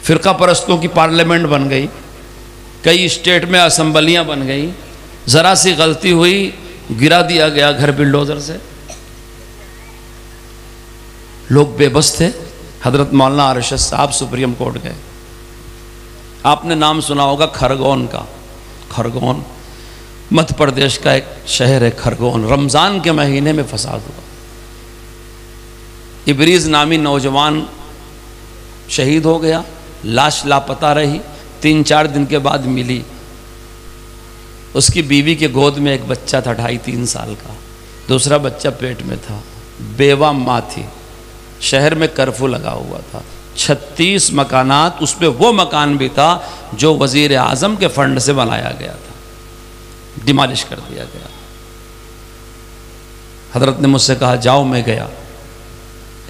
فرقہ پرستوں کی پارلیمنٹ بن گئی، کئی اسٹیٹ میں اسمبلیاں بن گئی، ذرا سی غلطی ہوئی گرا دیا گیا گھر بلڈوزر سے۔ لوگ بے بس تھے۔ حضرت مولانا ارشد صاحب سپریم کورٹ گئے۔ آپ نے نام سنا ہوگا کھرگون کا، کھرگون مدھیہ پردیش کا ایک شہر ہے کھرگون۔ رمضان کے مہینے میں فساد ہوا، ابریز نامی نوجوان شہید ہو گیا، لاش لاپتہ رہی، 3-4 دن کے بعد ملی۔ اس کی بیوی کے گود میں ایک بچہ تھا 2.5-3 سال کا، دوسرا بچہ پیٹ میں تھا، بیوہ ماں تھی۔ شہر میں کرفیو لگا ہوا تھا، 36 مکانات، اس پہ وہ مکان بھی تھا جو وزیر اعظم کے فنڈ سے بنایا گیا تھا، ڈیمالش کر دیا گیا۔ حضرت نے مجھ سے کہا جاؤ، میں گیا،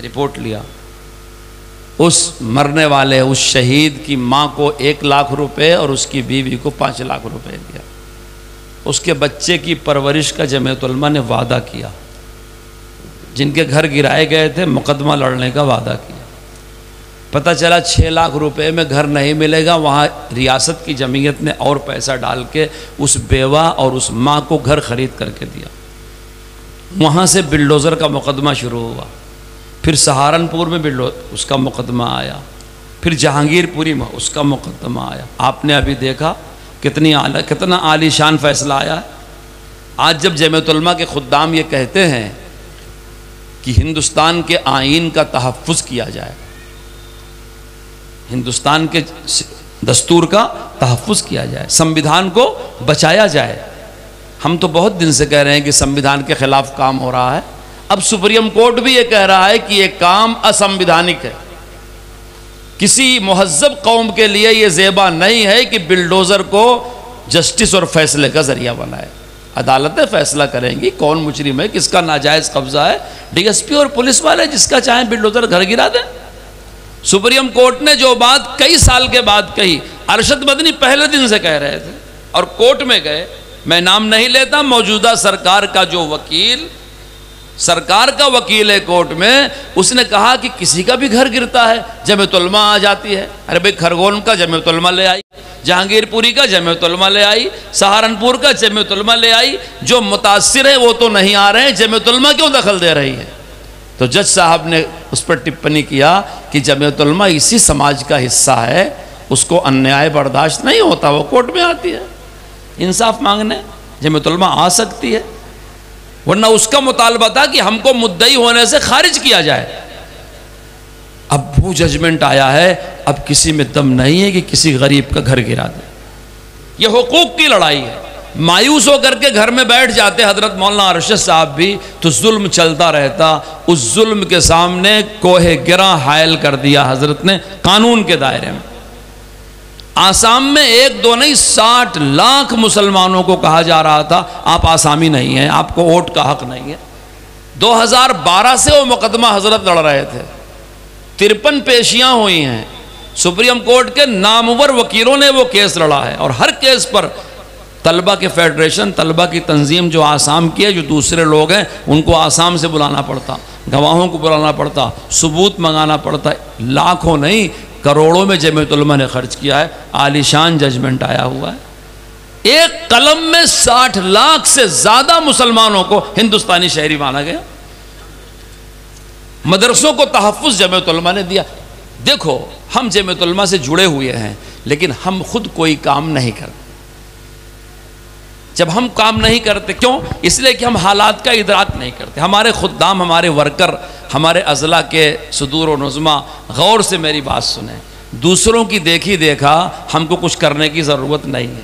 رپورٹ لیا۔ اس مرنے والے اس شہید کی ماں کو 1 لاکھ روپے اور اس کی بیوی کو 5 لاکھ روپے دیا۔ اس کے بچے کی پرورش کا جمعیت علماء نے وعدہ کیا، جن کے گھر گرائے گئے تھے مقدمہ لڑنے کا وعدہ کیا۔ پتہ چلا 6 لاکھ روپے میں گھر نہیں ملے گا، وہاں ریاست کی جمعیت نے اور پیسہ ڈال کے اس بیوہ اور اس ماں کو گھر خرید کر کے دیا۔ وہاں سے بلڈوزر کا مقدمہ شروع ہوا، پھر سہارنپور میں اس کا مقدمہ آیا، پھر جہانگیر پوری میں اس کا مقدمہ آیا۔ آپ نے ابھی دیکھا کتنا عالی شان فیصلہ آیا ہے۔ آج جب جمعیت علماء کے خدام یہ کہتے ہیں کہ ہندوستان کے آئین کا تحفظ کیا جائے، ہندوستان کے دستور کا تحفظ کیا جائے، سمویدھان کو بچایا جائے، ہم تو بہت دن سے کہہ رہے ہیں کہ سمویدھان کے خلاف کام ہو رہا ہے، اب سپریم کورٹ بھی یہ کہہ رہا ہے کہ یہ کام اسمویدھانک ہے۔ کسی مہذب قوم کے لیے یہ زیبا نہیں ہے کہ بلڈوزر کو جسٹس اور فیصلے کا ذریعہ بنائے۔ عدالتیں فیصلہ کریں گی کون مجرم ہے، کس کا ناجائز قبضہ ہے، ڈی ایس پی اور پولیس والے جس کا چاہیں بلڈوزر گھر گرا دیں۔ سپریم کورٹ نے جو بات کئی سال کے بعد کہی، ارشد مدنی پہلے دن سے کہہ رہے تھے اور کورٹ میں گئے، میں نام نہیں لیتا، موجودہ سرکار کا جو وکیل، سرکار کا وکیل ہے کورٹ میں، اس نے کہا کہ کسی کا بھی گھر گرتا ہے جمعیت علماء آ جاتی ہے۔ ارے بھائی، کھرگون کا جمعیت علماء لے آئی، جہانگیر پوری کا جمعیت علماء لے آئی، سہارنپور کا جمعیت علماء لے آئی، جو متاثر ہے وہ تو نہیں آ رہے ہیں، جمعیت علماء کیوں دخل دے رہی ہے؟ تو جج صاحب نے اس پر ٹپنی کیا کہ جمعیت علماء اسی سماج کا حصہ ہے، اس کو انیائے برداشت نہیں ہوتا، وہ کورٹ میں آتی ہے انصاف مانگنے، جمعیت علماء آ سکتی ہے، ورنہ اس کا مطالبہ تھا کہ ہم کو مدعی ہونے سے خارج کیا جائے۔ اب وہ ججمنٹ آیا ہے، اب کسی میں دم نہیں ہے کہ کسی غریب کا گھر گرا دے۔ یہ حقوق کی لڑائی ہے۔ مایوس ہو کر کے گھر میں بیٹھ جاتے حضرت مولانا ارشد صاحب بھی، تو ظلم چلتا رہتا، اس ظلم کے سامنے کوہ گراں حائل کر دیا حضرت نے قانون کے دائرے میں۔ آسام میں 1-2 نہیں 60 لاکھ مسلمانوں کو کہا جا رہا تھا آپ آسامی نہیں ہیں، آپ کو ووٹ کا حق نہیں ہے۔ 2012 سے وہ مقدمہ حضرت لڑ رہے تھے، 53 پیشیاں ہوئی ہیں، سپریم کورٹ کے نامور وکیلوں نے وہ کیس لڑا ہے، اور ہر کیس پر طلبہ کے فیڈریشن، طلبہ کی تنظیم جو آسام کی ہے، جو دوسرے لوگ ہیں ان کو آسام سے بلانا پڑتا، گواہوں کو بلانا پڑتا، ثبوت منگانا پڑتا، لاکھوں نہیں کروڑوں میں جمعیت علماء نے خرچ کیا ہے، عالی شان ججمنٹ آیا ہوا ہے۔ ایک قلم میں 60 لاکھ سے زیادہ مسلمانوں کو ہندوستانی شہری مانا گیا۔ مدرسوں کو تحفظ جمعیت علماء نے دیا۔ دیکھو ہم جمعیت علماء سے جڑے ہوئے ہیں، لیکن ہم خود کوئی کام نہیں کرتے۔ جب ہم کام نہیں کرتے، کیوں؟ اس لیے کہ ہم حالات کا ادراک نہیں کرتے۔ ہمارے خدام، ہمارے ورکر، ہمارے اضلاع کے صدور و نظما غور سے میری بات سنیں، دوسروں کی دیکھی دیکھا ہم کو کچھ کرنے کی ضرورت نہیں ہے۔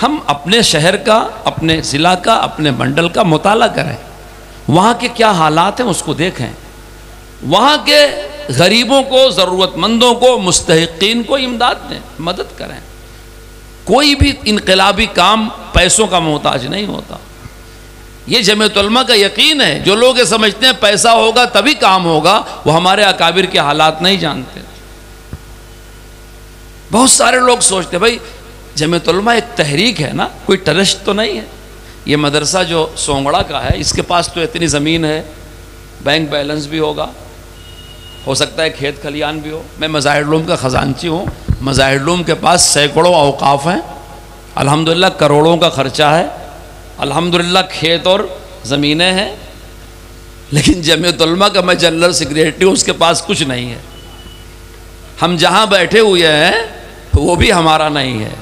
ہم اپنے شہر کا، اپنے ضلع کا، اپنے منڈل کا مطالعہ کریں، وہاں کے کیا حالات ہیں اس کو دیکھیں، وہاں کے غریبوں کو، ضرورت مندوں کو، مستحقین کو امداد دیں، مدد کریں۔ کوئی بھی انقلابی کام پیسوں کا محتاج نہیں ہوتا۔ یہ جمعیت علماء کا یقین ہے۔ جو لوگ یہ سمجھتے ہیں پیسہ ہوگا تبھی کام ہوگا، وہ ہمارے اکابر کے حالات نہیں جانتے۔ بہت سارے لوگ سوچتے ہیں بھائی جمعیت علماء ایک تحریک ہے نا، کوئی ٹرسٹ تو نہیں ہے۔ یہ مدرسہ جو سونگڑا کا ہے، اس کے پاس تو اتنی زمین ہے، بینک بیلنس بھی ہوگا، ہو سکتا ہے کھیت کھلیان بھی ہو۔ میں مظاہر علوم کا خزانچی ہوں، مظاہر علوم کے پاس سینکڑوں اوقاف ہیں، الحمدللہ کروڑوں کا خرچہ ہے، الحمدللہ کھیت اور زمینیں ہیں، لیکن جمعیت علماء کا میں جنرل سیکریٹری ہوں، اس کے پاس کچھ نہیں ہے۔ ہم جہاں بیٹھے ہوئے ہیں وہ بھی ہمارا نہیں ہے۔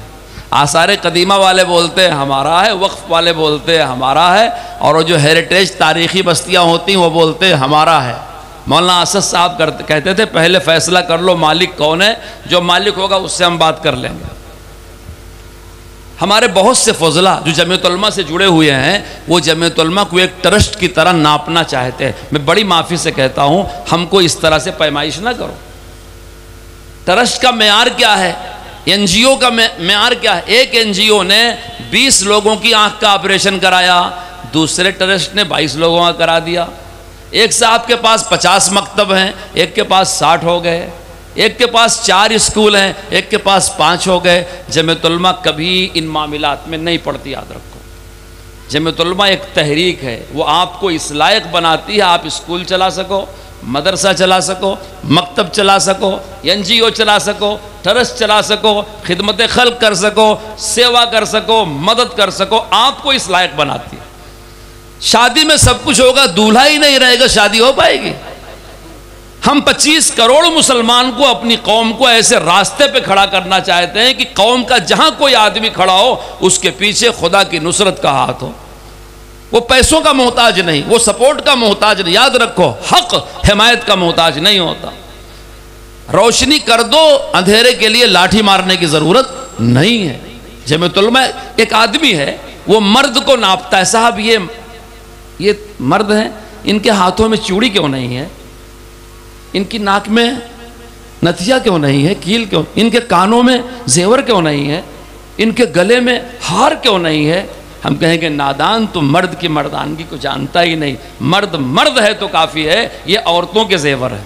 آثار قدیمہ والے بولتے ہیں ہمارا ہے، وقف والے بولتے ہیں ہمارا ہے، اور وہ جو ہیریٹیج تاریخی بستیاں ہوتی ہیں وہ بولتے ہیں ہمارا ہے۔ مولانا اسد صاحب کہتے تھے پہلے فیصلہ کر لو مالک کون ہے، جو مالک ہوگا اس سے ہم بات کر لیں گے۔ ہمارے بہت سے فضلاء جو جمعیت علماء سے جڑے ہوئے ہیں، وہ جمعیت علماء کو ایک ٹرسٹ کی طرح ناپنا چاہتے ہیں۔ میں بڑی معافی سے کہتا ہوں، ہم کو اس طرح سے پیمائش نہ کرو۔ ٹرسٹ کا معیار کیا ہے؟ این جی او کا معیار کیا ہے؟ ایک این جی او نے 20 لوگوں کی آنکھ کا آپریشن کرایا، دوسرے ٹرسٹ نے 22 لوگوں کا کرا دیا۔ ایک صاحب کے پاس 50 مکتب ہیں، ایک کے پاس 60 ہو گئے، ایک کے پاس 4 اسکول ہیں، ایک کے پاس 5 ہو گئے۔ جمعیت علماء کبھی ان معاملات میں نہیں پڑتی، یاد رکھو۔ جمعیت علماء ایک تحریک ہے، وہ آپ کو اس لائق بناتی ہے آپ اسکول چلا سکو، مدرسہ چلا سکو، مکتب چلا سکو، این جی او چلا سکو، ٹرسٹ چلا سکو، خدمت خلق کر سکو، سیوا کر سکو، مدد کر سکو، آپ کو اس لائق بناتی ہے۔ شادی میں سب کچھ ہوگا، دولہا ہی نہیں رہے گا، شادی ہو پائے گی؟ ہم 25 کروڑ مسلمان کو، اپنی قوم کو ایسے راستے پہ کھڑا کرنا چاہتے ہیں کہ قوم کا جہاں کوئی آدمی کھڑا ہو اس کے پیچھے خدا کی نصرت کا ہاتھ ہو۔ وہ پیسوں کا محتاج نہیں، وہ سپورٹ کا محتاج نہیں۔ یاد رکھو، حق حمایت کا محتاج نہیں ہوتا۔ روشنی کر دو، اندھیرے کے لیے لاٹھی مارنے کی ضرورت نہیں ہے۔ جمعیت علماء ایک آدمی ہے، وہ مرد کو ناپتا ہے، صاحب یہ مرد ہیں، ان کے ہاتھوں میں چوڑی کیوں نہیں ہے، ان کی ناک میں نتھیا کیوں نہیں ہے، کیل کیوں، ان کے کانوں میں زیور کیوں نہیں ہے، ان کے گلے میں ہار کیوں نہیں ہے؟ ہم کہیں گے نادان، تو مرد کی مردانگی کو جانتا ہی نہیں۔ مرد مرد ہے تو کافی ہے، یہ عورتوں کے زیور ہیں۔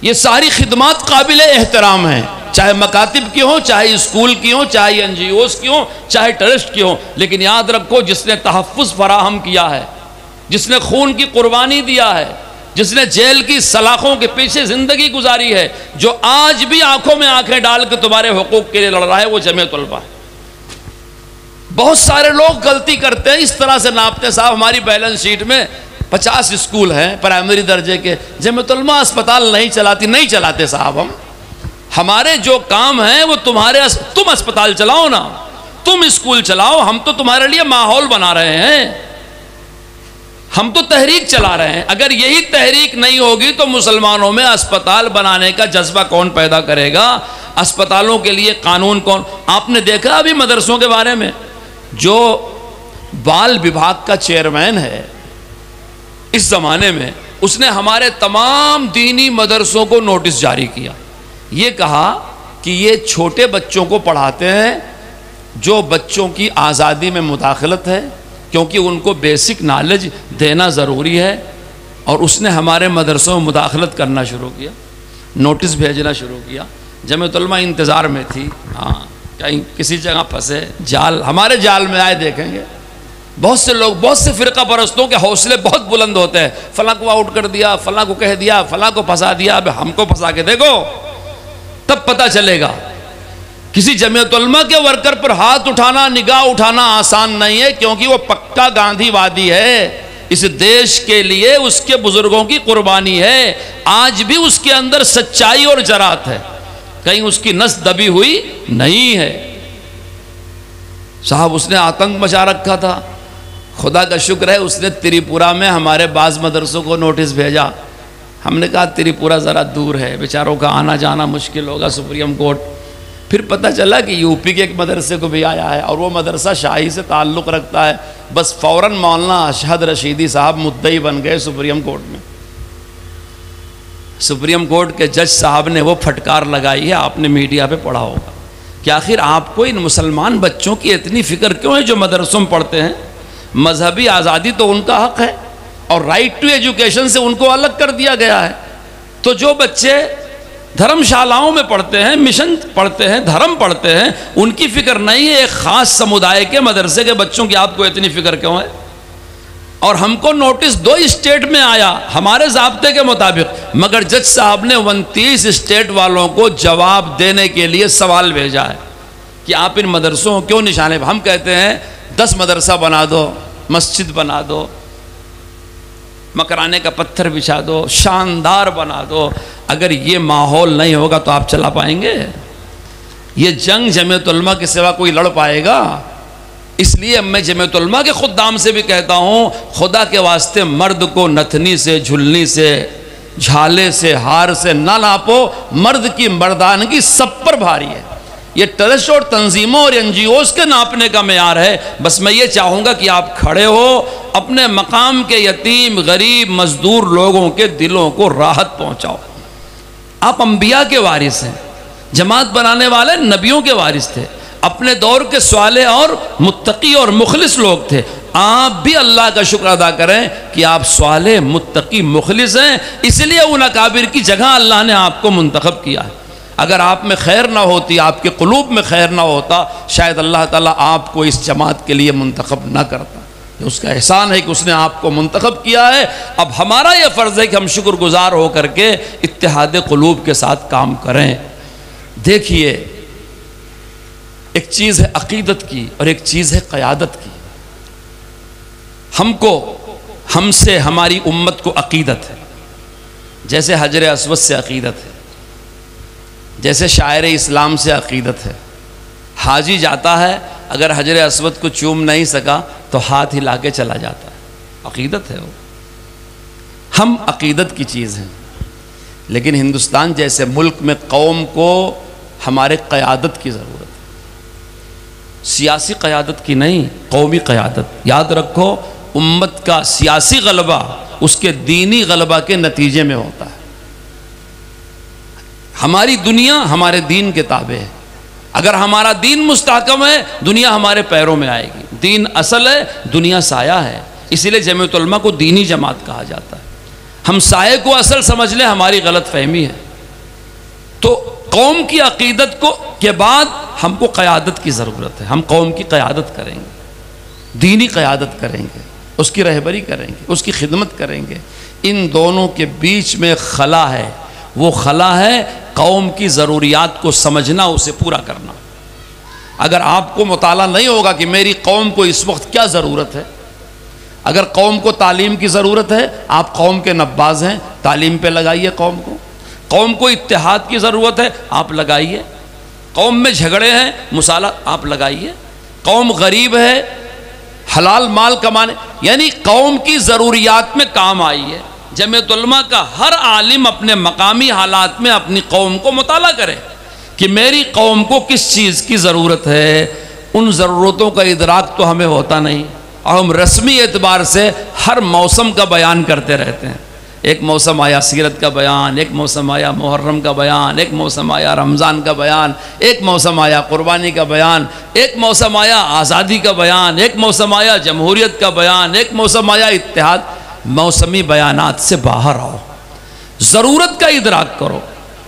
یہ ساری خدمات قابل احترام ہیں، چاہے مکاتب کی ہوں، چاہے اسکول کی ہوں، چاہے این جی اوز کی ہوں، چاہے ٹرسٹ کی ہوں، لیکن یاد رکھو جس نے تحفظ فراہم کیا ہے، جس نے خون کی قربانی دیا ہے، جس نے جیل کی سلاخوں کے پیچھے زندگی گزاری ہے، جو آج بھی آنکھوں میں آنکھیں ڈال کے تمہارے حقوق کے لیے لڑ رہا ہے، وہ جمعیت علماء ہے۔ بہت سارے لوگ غلطی کرتے ہیں، اس طرح سے ناپتے ہیں، صاحب ہماری بیلنس شیٹ میں 50 اسکول ہیں پرائمری درجے کے، جمعیت علماء اسپتال نہیں چلاتی۔ نہیں چلاتے صاحب، ہمارے جو کام ہیں وہ تم اسپتال چلاؤ نا، تم اسکول چلاؤ، ہم تو تمہارے لیے ماحول بنا رہے ہیں، ہم تو تحریک چلا رہے ہیں۔ اگر یہی تحریک نہیں ہوگی تو مسلمانوں میں اسپتال بنانے کا جذبہ کون پیدا کرے گا؟ اسپتالوں کے لیے قانون کون؟ آپ نے دیکھا ابھی مدرسوں کے بارے میں، جو بال وبھاگ کا چیئرمین ہے اس زمانے میں، اس نے ہمارے تمام دینی مدرسوں کو نوٹس جاری کیا، یہ کہا کہ یہ چھوٹے بچوں کو پڑھاتے ہیں جو بچوں کی آزادی میں مداخلت ہے، کیونکہ ان کو بیسک نالج دینا ضروری ہے، اور اس نے ہمارے مدرسوں میں مداخلت کرنا شروع کیا، نوٹس بھیجنا شروع کیا۔ جمعیت علماء انتظار میں تھی، ہاں کہیں کسی جگہ پھنسے، جال ہمارے جال میں آئے، دیکھیں گے بہت سے لوگ، بہت سے فرقہ پرستوں کے حوصلے بہت بلند ہوتے ہیں، فلاں کو آؤٹ کر دیا، فلاں کو کہہ دیا، فلاں کو پھنسا دیا، اب ہم کو پھنسا کے دیکھو۔ تب پتہ چلے گا. کسی جمعیت علماء کے ورکر پر ہاتھ اٹھانا، نگاہ اٹھانا آسان نہیں ہے، کیونکہ وہ پکا گاندھی وادی ہے. اس دیش کے لیے اس کے بزرگوں کی قربانی ہے. آج بھی اس کے اندر سچائی اور جرات ہے، کہیں اس کی نس دبی ہوئی نہیں ہے. صاحب اس نے آتنک مچا رکھا تھا. خدا کا شکر ہے اس نے تریپورہ میں ہمارے بعض مدرسوں کو نوٹس بھیجا. ہم نے کہا تریپورہ ذرا دور ہے، بیچاروں کا آنا جانا مشکل ہوگا سپریم کورٹ. پھر پتہ چلا کہ یو پی کے ایک مدرسے کو بھی آیا ہے، اور وہ مدرسہ شاہی سے تعلق رکھتا ہے. بس فوراً مولانا اشہد رشیدی صاحب مدعی بن گئے سپریم کورٹ میں. سپریم کورٹ کے جج صاحب نے وہ پھٹکار لگائی ہے، آپ نے میڈیا پہ پڑھا ہوگا کہ آخر آپ کو ان مسلمان بچوں کی اتنی فکر کیوں ہے جو مدرسوں میں پڑھتے ہیں؟ مذہبی آزادی تو ان کا حق ہے، اور رائٹ ٹو ایجوکیشن سے ان کو الگ کر دیا گیا ہے. تو جو بچے دھرم شالاؤں میں پڑھتے ہیں، مشن پڑھتے ہیں، دھرم پڑھتے ہیں، ان کی فکر نہیں ہے ایک خاص سمودائے کے مدرسے کے بچوں کی آپ کو اتنی فکر کیوں ہے؟ اور ہم کو نوٹس 2 اسٹیٹ میں آیا ہمارے ضابطے کے مطابق، مگر جج صاحب نے 29 اسٹیٹ والوں کو جواب دینے کے لیے سوال بھیجا ہے کہ آپ ان مدرسوں کیوں نشانے. ہم کہتے ہیں 10 مدرسہ بنا دو، مسجد بنا دو، مکرانے کا پتھر بچھا دو، شاندار بنا دو. اگر یہ ماحول نہیں ہوگا تو آپ چلا پائیں گے؟ یہ جنگ جمعیت علماء کے سوا کوئی لڑ پائے گا؟ اس لیے میں جمعیت علماء کے خدام سے بھی کہتا ہوں، خدا کے واسطے مرد کو نتھنی سے، جھلنی سے، جھالے سے، ہار سے نہ ناپو. مرد کی مردانگی سب پر بھاری ہے. یہ ٹرسٹ اور تنظیموں اور این جی اوز کے ناپنے کا معیار ہے. بس میں یہ چاہوں گا کہ آپ کھڑے ہو، اپنے مقام کے یتیم، غریب، مزدور لوگوں کے دلوں کو راحت پہنچاؤ. آپ انبیاء کے وارث ہیں، جماعت بنانے والے نبیوں کے وارث تھے، اپنے دور کے صالح اور متقی اور مخلص لوگ تھے. آپ بھی اللہ کا شکر ادا کریں کہ آپ صالح، متقی، مخلص ہیں، اس لیے ان اکابر کی جگہ اللہ نے آپ کو منتخب کیا ہے. اگر آپ میں خیر نہ ہوتی، آپ کے قلوب میں خیر نہ ہوتا، شاید اللہ تعالیٰ آپ کو اس جماعت کے لیے منتخب نہ کرتا. اس کا احسان ہے کہ اس نے آپ کو منتخب کیا ہے. اب ہمارا یہ فرض ہے کہ ہم شکر گزار ہو کر کے اتحاد قلوب کے ساتھ کام کریں. دیکھیے، ایک چیز ہے عقیدت کی اور ایک چیز ہے قیادت کی. ہم سے ہماری امت کو عقیدت ہے، جیسے حجر اسود سے عقیدت ہے، جیسے شاعر اسلام سے عقیدت ہے. حاجی جاتا ہے، اگر حجر اسود کو چوم نہیں سکا تو ہاتھ ہلا کے چلا جاتا ہے. عقیدت ہے وہ. ہم عقیدت کی چیز ہیں. لیکن ہندوستان جیسے ملک میں قوم کو ہمارے قیادت کی ضرورت ہے. سیاسی قیادت کی نہیں، قومی قیادت. یاد رکھو، امت کا سیاسی غلبہ اس کے دینی غلبہ کے نتیجے میں ہوتا ہے. ہماری دنیا ہمارے دین کے تابع ہے. اگر ہمارا دین مستحکم ہے، دنیا ہمارے پیروں میں آئے گی. دین اصل ہے، دنیا سایہ ہے. اسی لیے جمعیت علماء کو دینی جماعت کہا جاتا ہے. ہم سائے کو اصل سمجھ لیں، ہماری غلط فہمی ہے. تو قوم کی عقیدت کے بعد ہم کو قیادت کی ضرورت ہے. ہم قوم کی قیادت کریں گے، دینی قیادت کریں گے، اس کی رہبری کریں گے، اس کی خدمت کریں گے. ان دونوں کے بیچ میں خلا ہے. وہ خلا ہے قوم کی ضروریات کو سمجھنا، اسے پورا کرنا. اگر آپ کو مطالعہ نہیں ہوگا کہ میری قوم کو اس وقت کیا ضرورت ہے، اگر قوم کو تعلیم کی ضرورت ہے، آپ قوم کے نباز ہیں، تعلیم پہ لگائیے قوم کو. قوم کو اتحاد کی ضرورت ہے، آپ لگائیے. قوم میں جھگڑے ہیں، مصالحہ آپ لگائیے. قوم غریب ہے، حلال مال کمانے، یعنی قوم کی ضروریات میں کام آئیے. جمعیت علماء کا ہر عالم اپنے مقامی حالات میں اپنی قوم کو مطالعہ کرے کہ میری قوم کو کس چیز کی ضرورت ہے. ان ضرورتوں کا ادراک تو ہمیں ہوتا نہیں، اور ہم رسمی اعتبار سے ہر موسم کا بیان کرتے رہتے ہیں. ایک موسم آیا سیرت کا بیان، ایک موسم آیا محرم کا بیان، ایک موسم آیا رمضان کا بیان، ایک موسم آیا قربانی کا بیان، ایک موسم آیا آزادی کا بیان، ایک موسم آیا جمہوریت کا بیان، ایک موسم آیا اتحاد. موسمی بیانات سے باہر آؤ، ضرورت کا ادراک کرو.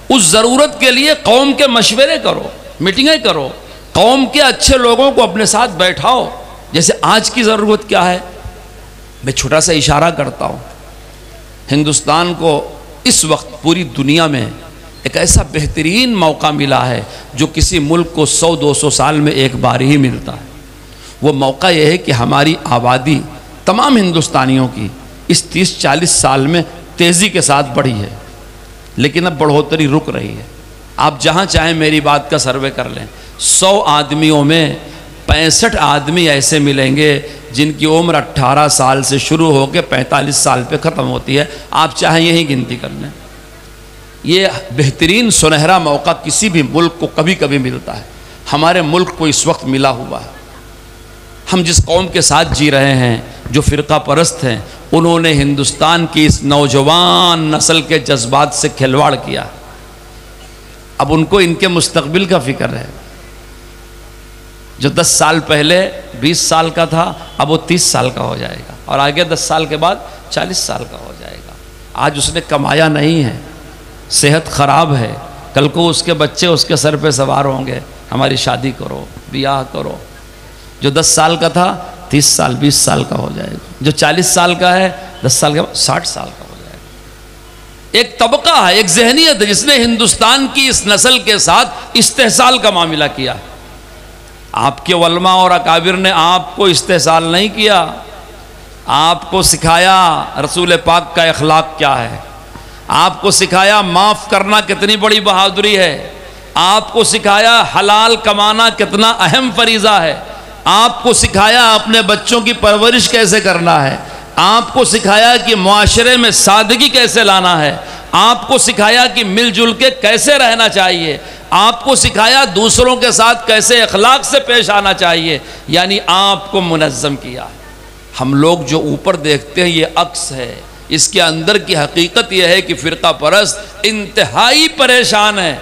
اس ضرورت کے لیے قوم کے مشورے کرو، میٹنگیں کرو، قوم کے اچھے لوگوں کو اپنے ساتھ بیٹھاؤ. جیسے آج کی ضرورت کیا ہے، میں چھوٹا سا اشارہ کرتا ہوں. ہندوستان کو اس وقت پوری دنیا میں ایک ایسا بہترین موقع ملا ہے جو کسی ملک کو 100-200 سال میں ایک بار ہی ملتا ہے۔ وہ موقع یہ ہے کہ ہماری آبادی تمام ہندوستانیوں کی اس 30-40 سال میں تیزی کے ساتھ بڑھی ہے، لیکن اب بڑھوتری رک رہی ہے۔ آپ جہاں چاہیں میری بات کا سروے کر لیں، 100 آدمیوں میں 65 آدمی ایسے ملیں گے جن کی عمر 18 سال سے شروع ہو کے 45 سال پہ ختم ہوتی ہے۔ آپ چاہیں یہی گنتی کر لیں۔ یہ بہترین سنہرا موقع کسی بھی ملک کو کبھی کبھی ملتا ہے، ہمارے ملک کو اس وقت ملا ہوا ہے۔ ہم جس قوم کے ساتھ جی رہے ہیں، جو فرقہ پرست ہیں، انہوں نے ہندوستان کی اس نوجوان نسل کے جذبات سے کھلواڑ کیا۔ اب ان کو ان کے مستقبل کا فکر ہے۔ جو 10 سال پہلے 20 سال کا تھا، اب وہ 30 سال کا ہو جائے گا، اور آگے 10 سال کے بعد 40 سال کا ہو جائے گا۔ آج اس نے کمایا نہیں ہے، صحت خراب ہے، کل کو اس کے بچے اس کے سر پہ سوار ہوں گے، ہماری شادی کرو، بیاہ کرو۔ جو 10 سال کا تھا 30 سال 20 سال کا ہو جائے گا، جو 40 سال کا ہے 10 سال کے بعد 60 سال کا ہو جائے گا۔ ایک طبقہ ہے، ایک ذہنیت ہے جس نے ہندوستان کی اس نسل کے ساتھ استحصال کا معاملہ کیا ہے۔ آپ کے علماء اور اکابر نے آپ کو استحصال نہیں کیا، آپ کو سکھایا رسول پاک کا اخلاق کیا ہے، آپ کو سکھایا معاف کرنا کتنی بڑی بہادری ہے، آپ کو سکھایا حلال کمانا کتنا اہم فریضہ ہے، آپ کو سکھایا اپنے بچوں کی پرورش کیسے کرنا ہے، آپ کو سکھایا کہ معاشرے میں سادگی کیسے لانا ہے، آپ کو سکھایا کہ مل جل کے کیسے رہنا چاہیے، آپ کو سکھایا دوسروں کے ساتھ کیسے اخلاق سے پیش آنا چاہیے، یعنی آپ کو منظم کیا ہے۔ ہم لوگ جو اوپر دیکھتے ہیں یہ عکس ہے، اس کے اندر کی حقیقت یہ ہے کہ فرقہ پرست انتہائی پریشان ہے،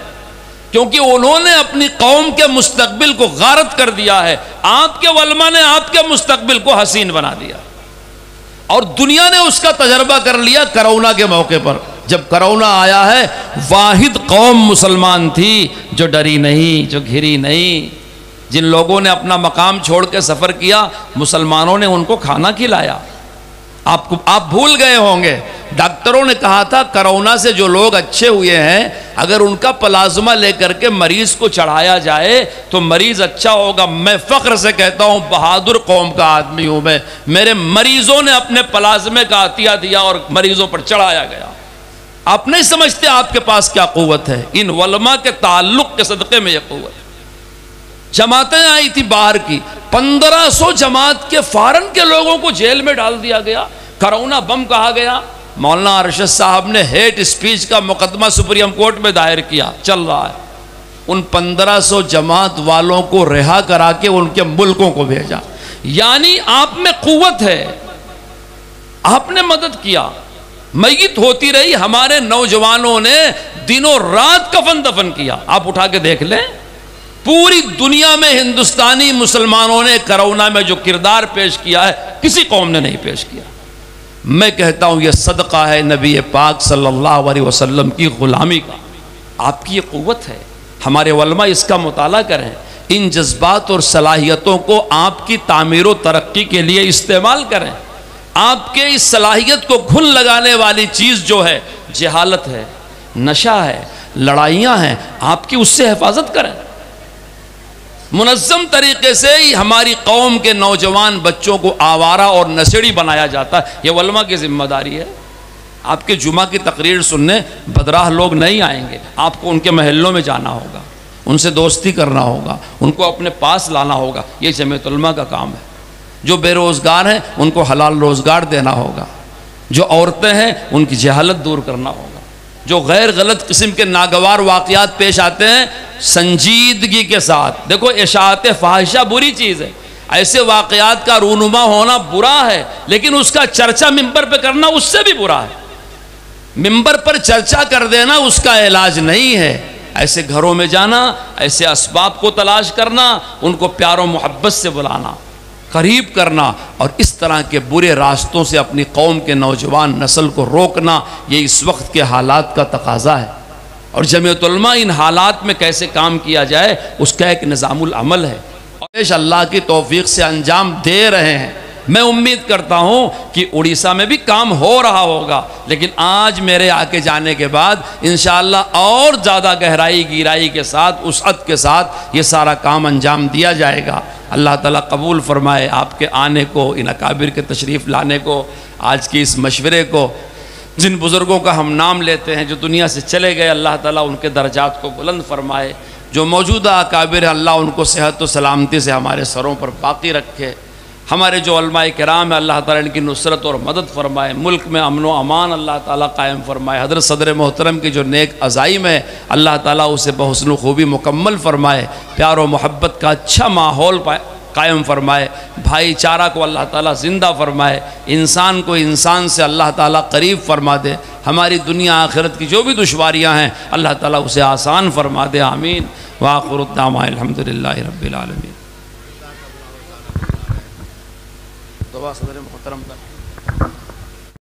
کیونکہ انہوں نے اپنی قوم کے مستقبل کو غارت کر دیا ہے۔ آپ کے علماء نے آپ کے مستقبل کو حسین بنا دیا، اور دنیا نے اس کا تجربہ کر لیا کرونا کے موقع پر۔ جب کرونا آیا ہے، واحد قوم مسلمان تھی جو ڈری نہیں، جو گھری نہیں۔ جن لوگوں نے اپنا مقام چھوڑ کے سفر کیا، مسلمانوں نے ان کو کھانا کھلایا۔ آپ بھول گئے ہوں گے، ڈاکٹروں نے کہا تھا کرونا سے جو لوگ اچھے ہوئے ہیں، اگر ان کا پلازمہ لے کر کے مریض کو چڑھایا جائے تو مریض اچھا ہوگا۔ میں فخر سے کہتا ہوں بہادر قوم کا آدمی ہوں میں، میرے مریضوں نے اپنے پلازمے کا عطیہ دیا اور مریضوں پر چڑھایا گیا۔ آپ نہیں سمجھتے آپ کے پاس کیا قوت ہے، ان علماء کے تعلق کے صدقے میں یہ قوت ہے۔ جماعتیں آئی تھی باہر کی، 1500 جماعت کے فارن کے لوگوں کو جیل میں ڈال دیا گیا، کرونا بم کہا گیا۔ مولانا ارشد صاحب نے ہیٹ اسپیچ کا مقدمہ سپریم کورٹ میں دائر کیا، چل رہا ہے۔ ان 1500 جماعت والوں کو رہا کرا کے ان کے ملکوں کو بھیجا۔ یعنی آپ میں قوت ہے، آپ نے مدد کیا۔ میت ہوتی رہی، ہمارے نوجوانوں نے دنوں رات کفن دفن کیا۔ آپ اٹھا کے دیکھ لیں، پوری دنیا میں ہندوستانی مسلمانوں نے کرونا میں جو کردار پیش کیا ہے کسی قوم نے نہیں پیش کیا۔ میں کہتا ہوں یہ صدقہ ہے نبی پاک صلی اللہ علیہ وسلم کی غلامی کا۔ آپ کی یہ قوت ہے، ہمارے علماء اس کا مطالعہ کریں، ان جذبات اور صلاحیتوں کو آپ کی تعمیر و ترقی کے لیے استعمال کریں۔ آپ کے اس صلاحیت کو گھن لگانے والی چیز جو ہے جہالت ہے، نشہ ہے، لڑائیاں ہیں، آپ کی اس سے حفاظت کریں۔ منظم طریقے سے ہی ہماری قوم کے نوجوان بچوں کو آوارہ اور نشیڑی بنایا جاتا ہے، یہ علماء کی ذمہ داری ہے۔ آپ کے جمعہ کی تقریر سننے بدراہ لوگ نہیں آئیں گے، آپ کو ان کے محلوں میں جانا ہوگا، ان سے دوستی کرنا ہوگا، ان کو اپنے پاس لانا ہوگا، یہ جمعیت علماء کا کام ہے۔ جو بے روزگار ہیں ان کو حلال روزگار دینا ہوگا، جو عورتیں ہیں ان کی جہالت دور کرنا ہوگا، جو غیر غلط قسم کے ناگوار واقعات پیش آتے ہیں سنجیدگی کے ساتھ۔ دیکھو اشاعت فاحشہ بری چیز ہے، ایسے واقعات کا رونما ہونا برا ہے، لیکن اس کا چرچا ممبر پہ کرنا اس سے بھی برا ہے۔ ممبر پر چرچا کر دینا اس کا علاج نہیں ہے۔ ایسے گھروں میں جانا، ایسے اسباب کو تلاش کرنا، ان کو پیار و محبت سے بلانا، قریب کرنا، اور اس طرح کے برے راستوں سے اپنی قوم کے نوجوان نسل کو روکنا، یہ اس وقت کے حالات کا تقاضا ہے۔ اور جمعیت علماء ان حالات میں کیسے کام کیا جائے اس کا ایک نظام العمل ہے، اور اللہ کی توفیق سے انجام دے رہے ہیں۔ میں امید کرتا ہوں کہ اڑیسہ میں بھی کام ہو رہا ہوگا، لیکن آج میرے آ کے جانے کے بعد انشاءاللہ اور زیادہ گہرائی گہرائی کے ساتھ وسعت کے ساتھ یہ سارا کام انجام دیا جائے گا۔ اللہ تعالیٰ قبول فرمائے آپ کے آنے کو، ان اکابر کے تشریف لانے کو، آج کی اس مشورے کو۔ جن بزرگوں کا ہم نام لیتے ہیں جو دنیا سے چلے گئے، اللہ تعالیٰ ان کے درجات کو بلند فرمائے۔ جو موجودہ اکابر ہیں اللہ ان کو صحت و سلامتی سے ہمارے سروں پر باقی رکھے۔ ہمارے جو علماء کرام ہیں اللہ تعالیٰ ان کی نصرت اور مدد فرمائے، ملک میں امن و امان اللہ تعالیٰ قائم فرمائے۔ حضرت صدر محترم کی جو نیک عزائم ہے اللہ تعالیٰ اسے بحسن و خوبی مکمل فرمائے، پیار و محبت کا اچھا ماحول قائم فرمائے، بھائی چارہ کو اللہ تعالیٰ زندہ فرمائے، انسان کو انسان سے اللہ تعالیٰ قریب فرما دے، ہماری دنیا آخرت کی جو بھی دشواریاں ہیں اللہ تعالیٰ اسے آسان فرما دے، آمین۔ وآخر الدعوانا الحمدللہ رب العالمین۔ دعا صدر محترم کا